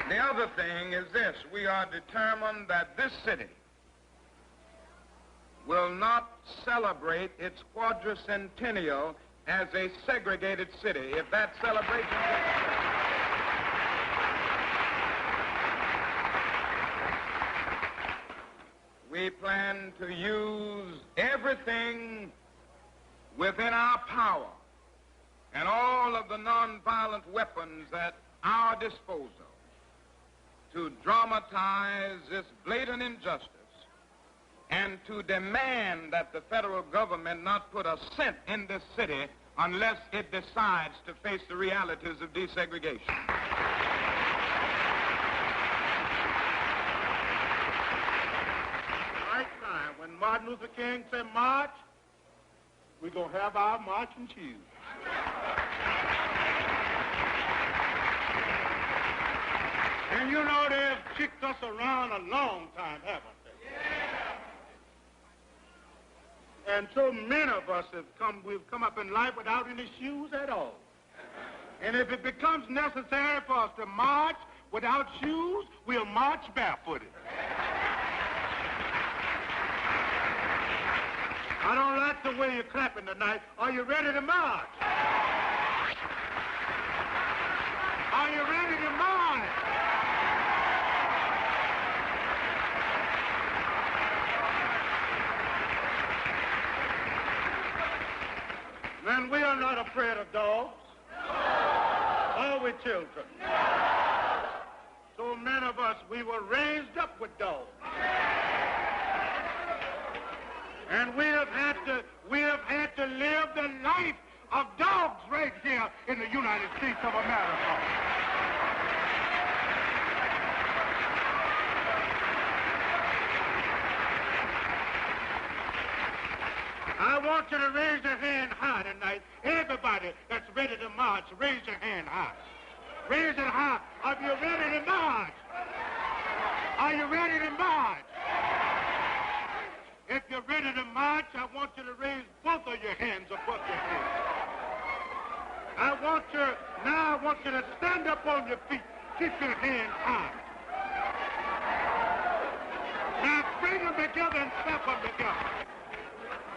The other thing is this: we are determined that this city will not celebrate its quadricentennial as a segregated city. If that celebration takes place, we plan to use everything within our power and all of the nonviolent weapons at our disposal to dramatize this blatant injustice and to demand that the federal government not put a cent in this city unless it decides to face the realities of desegregation. Right time, when Martin Luther King said march, we're going to have our marching shoes. And you know they've kicked us around a long time, haven't they? Yeah. And so many of us we've come up in life without any shoes at all. And if it becomes necessary for us to march without shoes, we'll march barefooted. I don't like the way you're clapping tonight. Are you ready to march? Are you ready to march? And we are not afraid of dogs. Are we, children? So many of us, we were raised up with dogs. And we have had to live the life of dogs right here in the United States of America. I want you to raise your hand high tonight. Everybody that's ready to march, raise your hand high. Raise it high. Are you ready to march? Are you ready to march? If you're ready to march, I want you to raise both of your hands above your head. I want you to stand up on your feet. Keep your hands high. Now bring them together and step them together.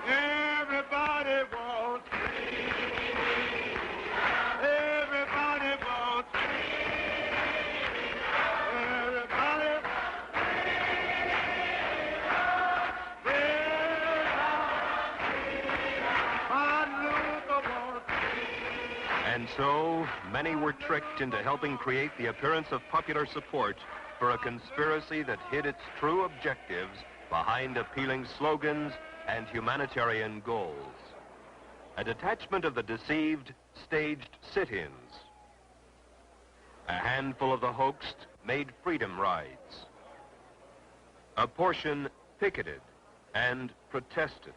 Everybody wants freedom. Everybody wants freedom. Everybody And so, many were tricked into helping create the appearance of popular support for a conspiracy that hid its true objectives behind appealing slogans and humanitarian goals. A detachment of the deceived staged sit-ins. A handful of the hoaxed made freedom rides. A portion picketed and protested,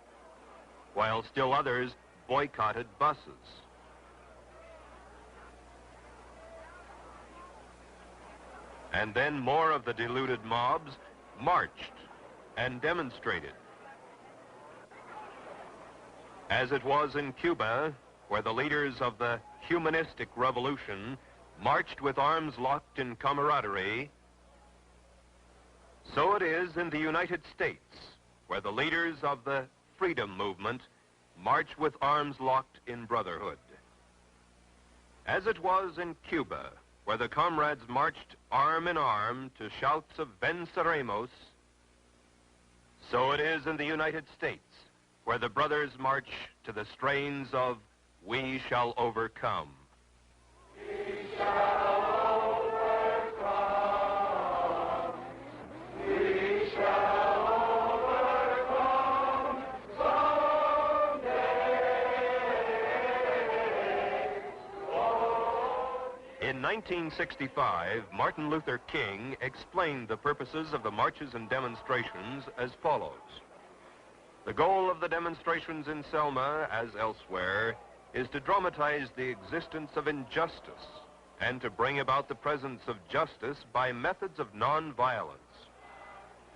while still others boycotted buses. And then more of the deluded mobs marched and demonstrated. As it was in Cuba, where the leaders of the humanistic revolution marched with arms locked in camaraderie, so it is in the United States, where the leaders of the freedom movement march with arms locked in brotherhood. As it was in Cuba, where the comrades marched arm in arm to shouts of Venceremos, so it is in the United States, where the brothers march to the strains of We Shall Overcome. We shall overcome. We shall overcome someday. In 1965, Martin Luther King explained the purposes of the marches and demonstrations as follows. The goal of the demonstrations in Selma, as elsewhere, is to dramatize the existence of injustice and to bring about the presence of justice by methods of nonviolence.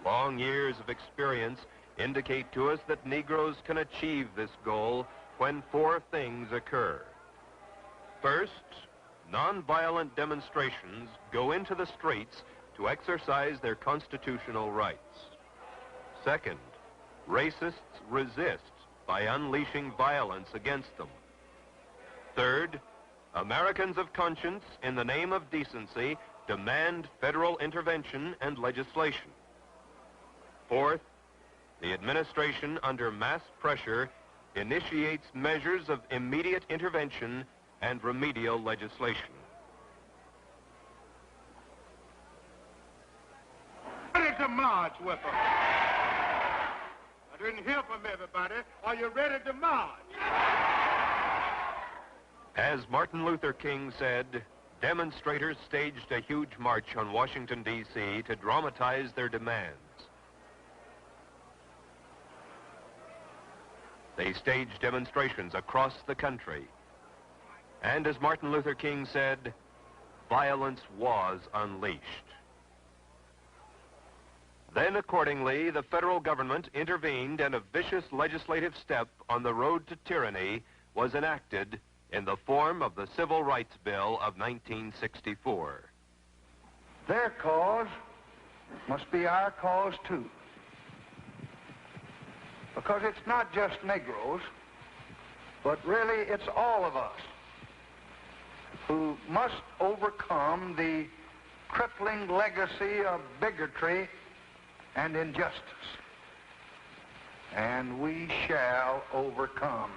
Long years of experience indicate to us that Negroes can achieve this goal when four things occur. First, nonviolent demonstrations go into the streets to exercise their constitutional rights. Second, racists resist by unleashing violence against them. Third, Americans of conscience, in the name of decency, demand federal intervention and legislation. Fourth, the administration, under mass pressure, initiates measures of immediate intervention and remedial legislation. Ready to march with them? I didn't hear from everybody. Are you ready to march? As Martin Luther King said, demonstrators staged a huge march on Washington, D.C. to dramatize their demands. They staged demonstrations across the country. And as Martin Luther King said, violence was unleashed. Then, accordingly, the federal government intervened and a vicious legislative step on the road to tyranny was enacted in the form of the Civil Rights Bill of 1964. Their cause must be our cause, too. Because it's not just Negroes, but really it's all of us who must overcome the crippling legacy of bigotry and injustice. And we shall overcome.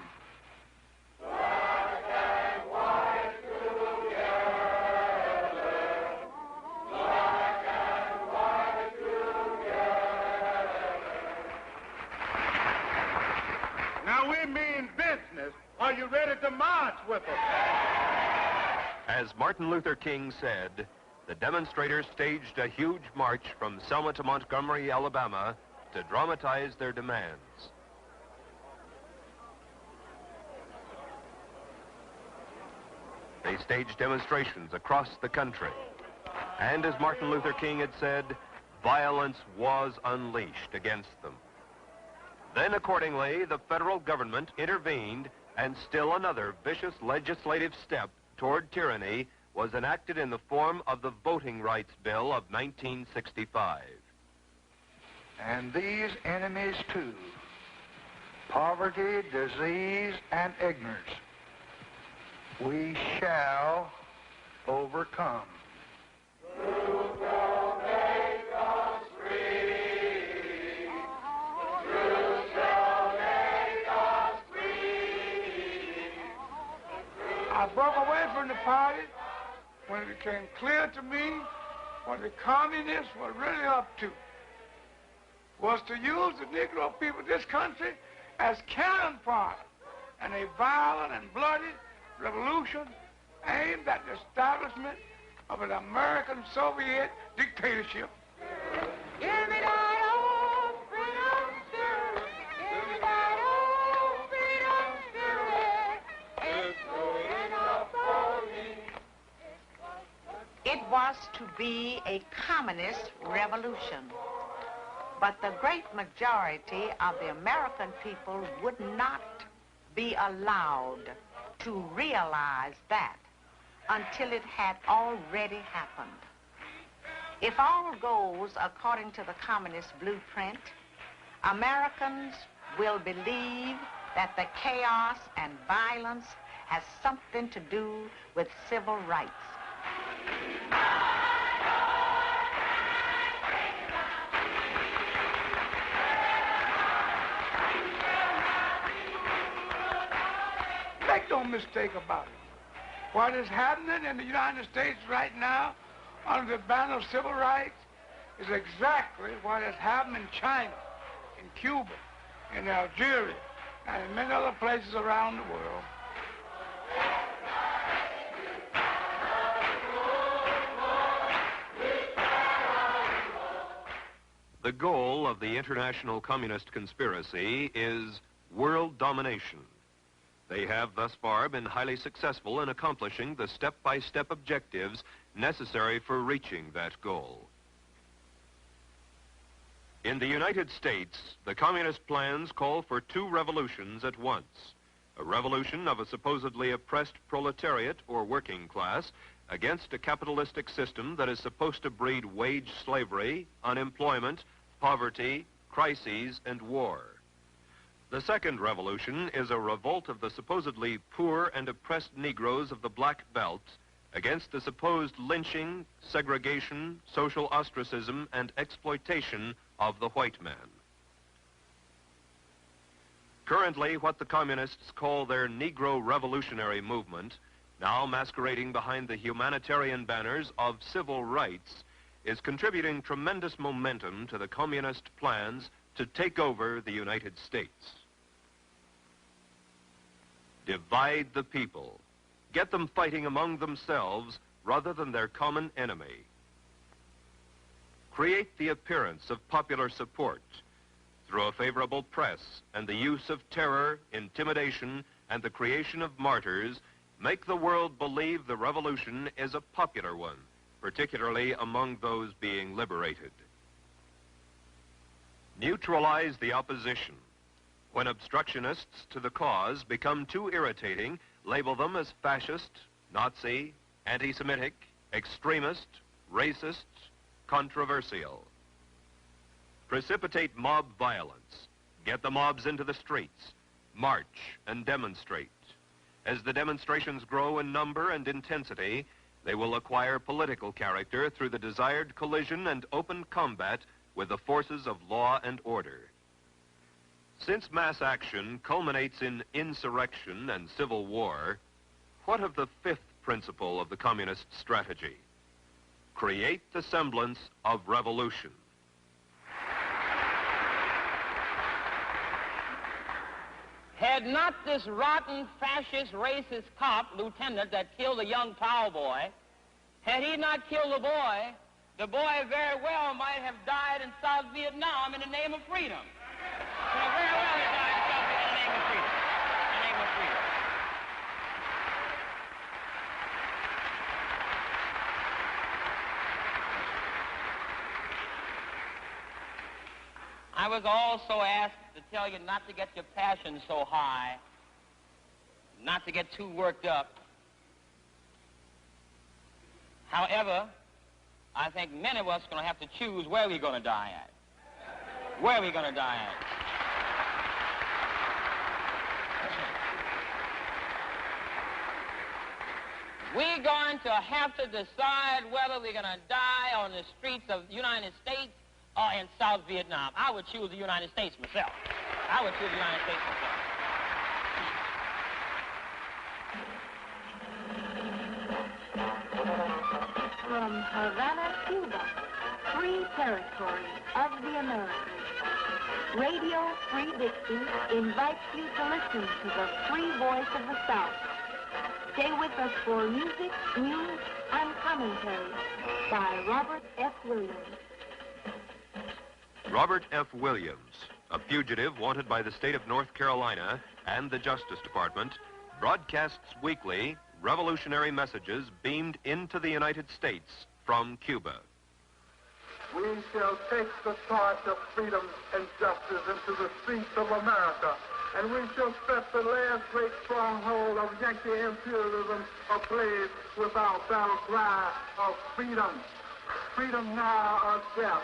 Now we mean business. Are you ready to march with us? As Martin Luther King said, the demonstrators staged a huge march from Selma to Montgomery, Alabama, to dramatize their demands. They staged demonstrations across the country. And as Martin Luther King had said, violence was unleashed against them. Then, accordingly, the federal government intervened, and still another vicious legislative step toward tyranny was enacted in the form of the Voting Rights Bill of 1965. And these enemies, too, poverty, disease, and ignorance, we shall overcome. I broke away from the party when it became clear to me what the communists were really up to was to use the Negro people of this country as cannon fodder in a violent and bloody revolution aimed at the establishment of an American Soviet dictatorship. Give me that old freedom spirit. Give me that old freedom spirit. It's good enough for me. It was to be a communist revolution, but the great majority of the American people would not be allowed to realize that until it had already happened. If all goes according to the communist blueprint, Americans will believe that the chaos and violence has something to do with civil rights. Make no mistake about it. What is happening in the United States right now under the banner of civil rights is exactly what has happened in China, in Cuba, in Algeria, and in many other places around the world. The goal of the international communist conspiracy is world domination. They have thus far been highly successful in accomplishing the step-by-step objectives necessary for reaching that goal. In the United States, the communist plans call for two revolutions at once. A revolution of a supposedly oppressed proletariat or working class against a capitalistic system that is supposed to breed wage slavery, unemployment, poverty, crises, and war. The second revolution is a revolt of the supposedly poor and oppressed Negroes of the Black Belt against the supposed lynching, segregation, social ostracism, and exploitation of the white man. Currently, what the communists call their Negro Revolutionary Movement, now masquerading behind the humanitarian banners of civil rights, is contributing tremendous momentum to the communist plans to take over the United States. Divide the people. Get them fighting among themselves rather than their common enemy. Create the appearance of popular support through a favorable press and the use of terror, intimidation, and the creation of martyrs. Make the world believe the revolution is a popular one, particularly among those being liberated. Neutralize the opposition. When obstructionists to the cause become too irritating, label them as fascist, Nazi, anti-Semitic, extremist, racist, controversial. Precipitate mob violence. Get the mobs into the streets. March and demonstrate. As the demonstrations grow in number and intensity, they will acquire political character through the desired collision and open combat with the forces of law and order. Since mass action culminates in insurrection and civil war, what of the fifth principle of the communist strategy? Create the semblance of revolution. Had not this rotten, fascist, racist cop, lieutenant, that killed the young Powell boy, had he not killed the boy very well might have died in South Vietnam in the name of freedom. Very well he died in South Vietnam in the name of freedom. In the name of freedom. I was also asked to tell you not to get your passion so high, not to get too worked up. However, I think many of us are going to have to choose where we're going to die at. Where are we going to die at? We're going to have to decide whether we're going to die on the streets of the United States or in South Vietnam. I would choose the United States myself. I would choose the United States myself. From Havana, Cuba, free territory of the Americas, Radio Free Dixie invites you to listen to the free voice of the South. Stay with us for music, news, and commentary by Robert F. Williams. Robert F. Williams, a fugitive wanted by the state of North Carolina and the Justice Department, broadcasts weekly revolutionary messages beamed into the United States from Cuba. We shall take the torch of freedom and justice into the streets of America, and we shall set the last great stronghold of Yankee imperialism ablaze with our battle cry of freedom. Freedom now or death.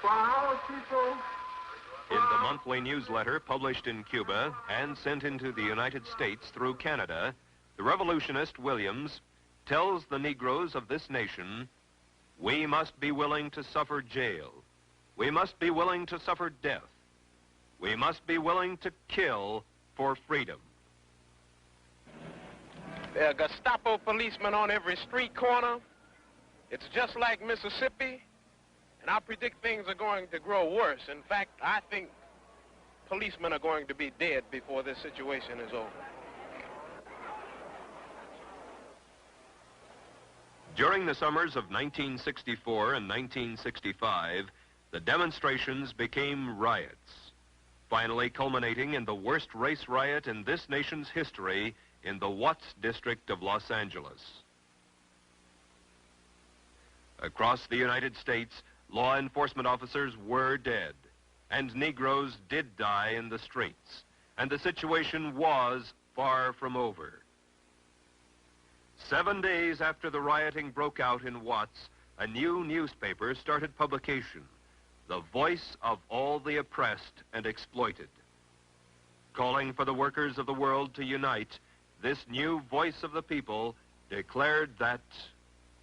For our people... In the monthly newsletter published in Cuba and sent into the United States through Canada, the revolutionist Williams tells the Negroes of this nation, we must be willing to suffer jail. We must be willing to suffer death. We must be willing to kill for freedom. There are Gestapo policemen on every street corner. It's just like Mississippi, and I predict things are going to grow worse. In fact, I think policemen are going to be dead before this situation is over. During the summers of 1964 and 1965, the demonstrations became riots, finally culminating in the worst race riot in this nation's history in the Watts district of Los Angeles. Across the United States, law enforcement officers were dead, and Negroes did die in the streets, and the situation was far from over. 7 days after the rioting broke out in Watts, a new newspaper started publication, the voice of all the oppressed and exploited. Calling for the workers of the world to unite, this new voice of the people declared that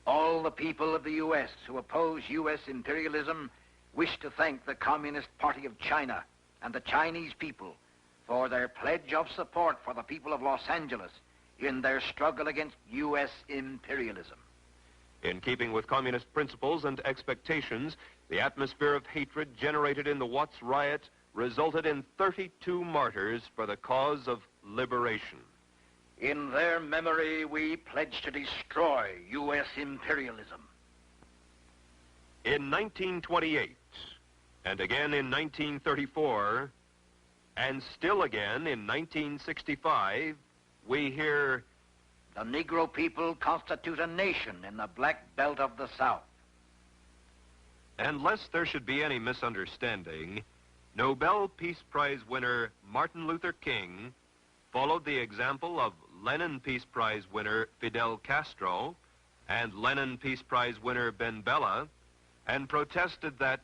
all the people of the U.S. who oppose U.S. imperialism wish to thank the Communist Party of China and the Chinese people for their pledge of support for the people of Los Angeles in their struggle against U.S. imperialism. In keeping with communist principles and expectations, the atmosphere of hatred generated in the Watts riot resulted in 32 martyrs for the cause of liberation. In their memory, we pledge to destroy U.S. imperialism. In 1928, and again in 1934, and still again in 1965, we hear, the Negro people constitute a nation in the black belt of the South. And lest there should be any misunderstanding, Nobel Peace Prize winner Martin Luther King followed the example of Lenin Peace Prize winner Fidel Castro and Lenin Peace Prize winner Ben Bella, and protested that,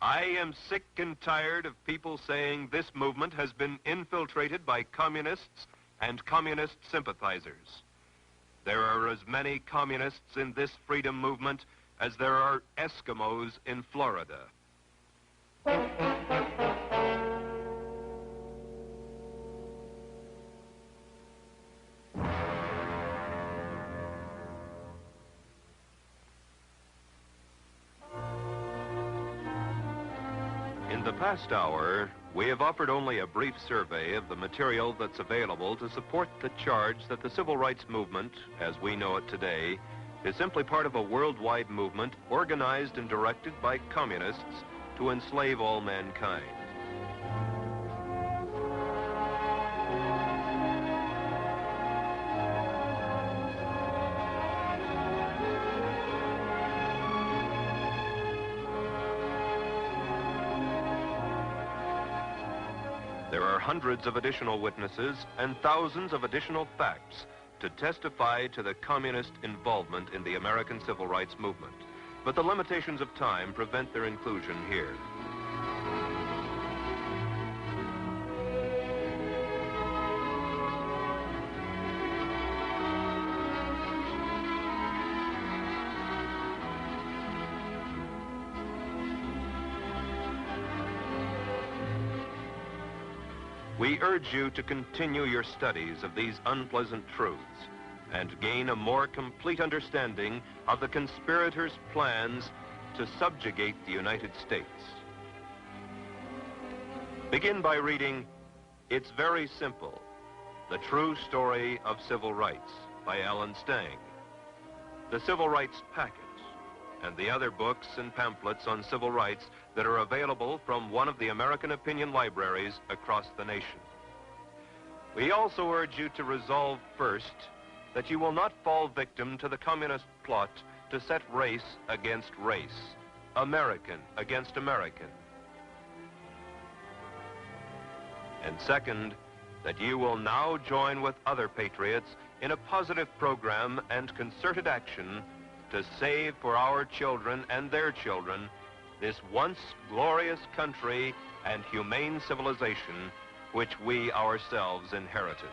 I am sick and tired of people saying this movement has been infiltrated by communists and communist sympathizers. There are as many communists in this freedom movement as there are Eskimos in Florida. In the past hour, we have offered only a brief survey of the material that's available to support the charge that the civil rights movement, as we know it today, is simply part of a worldwide movement organized and directed by communists to enslave all mankind. There are hundreds of additional witnesses and thousands of additional facts to testify to the communist involvement in the American civil rights movement, but the limitations of time prevent their inclusion here. We urge you to continue your studies of these unpleasant truths and gain a more complete understanding of the conspirators' plans to subjugate the United States. Begin by reading It's Very Simple, The True Story of Civil Rights by Alan Stang, The Civil Rights Packet, and the other books and pamphlets on civil rights that are available from one of the American opinion libraries across the nation. We also urge you to resolve first that you will not fall victim to the communist plot to set race against race, American against American. And second, that you will now join with other patriots in a positive program and concerted action to save for our children and their children this once glorious country and humane civilization which we ourselves inherited.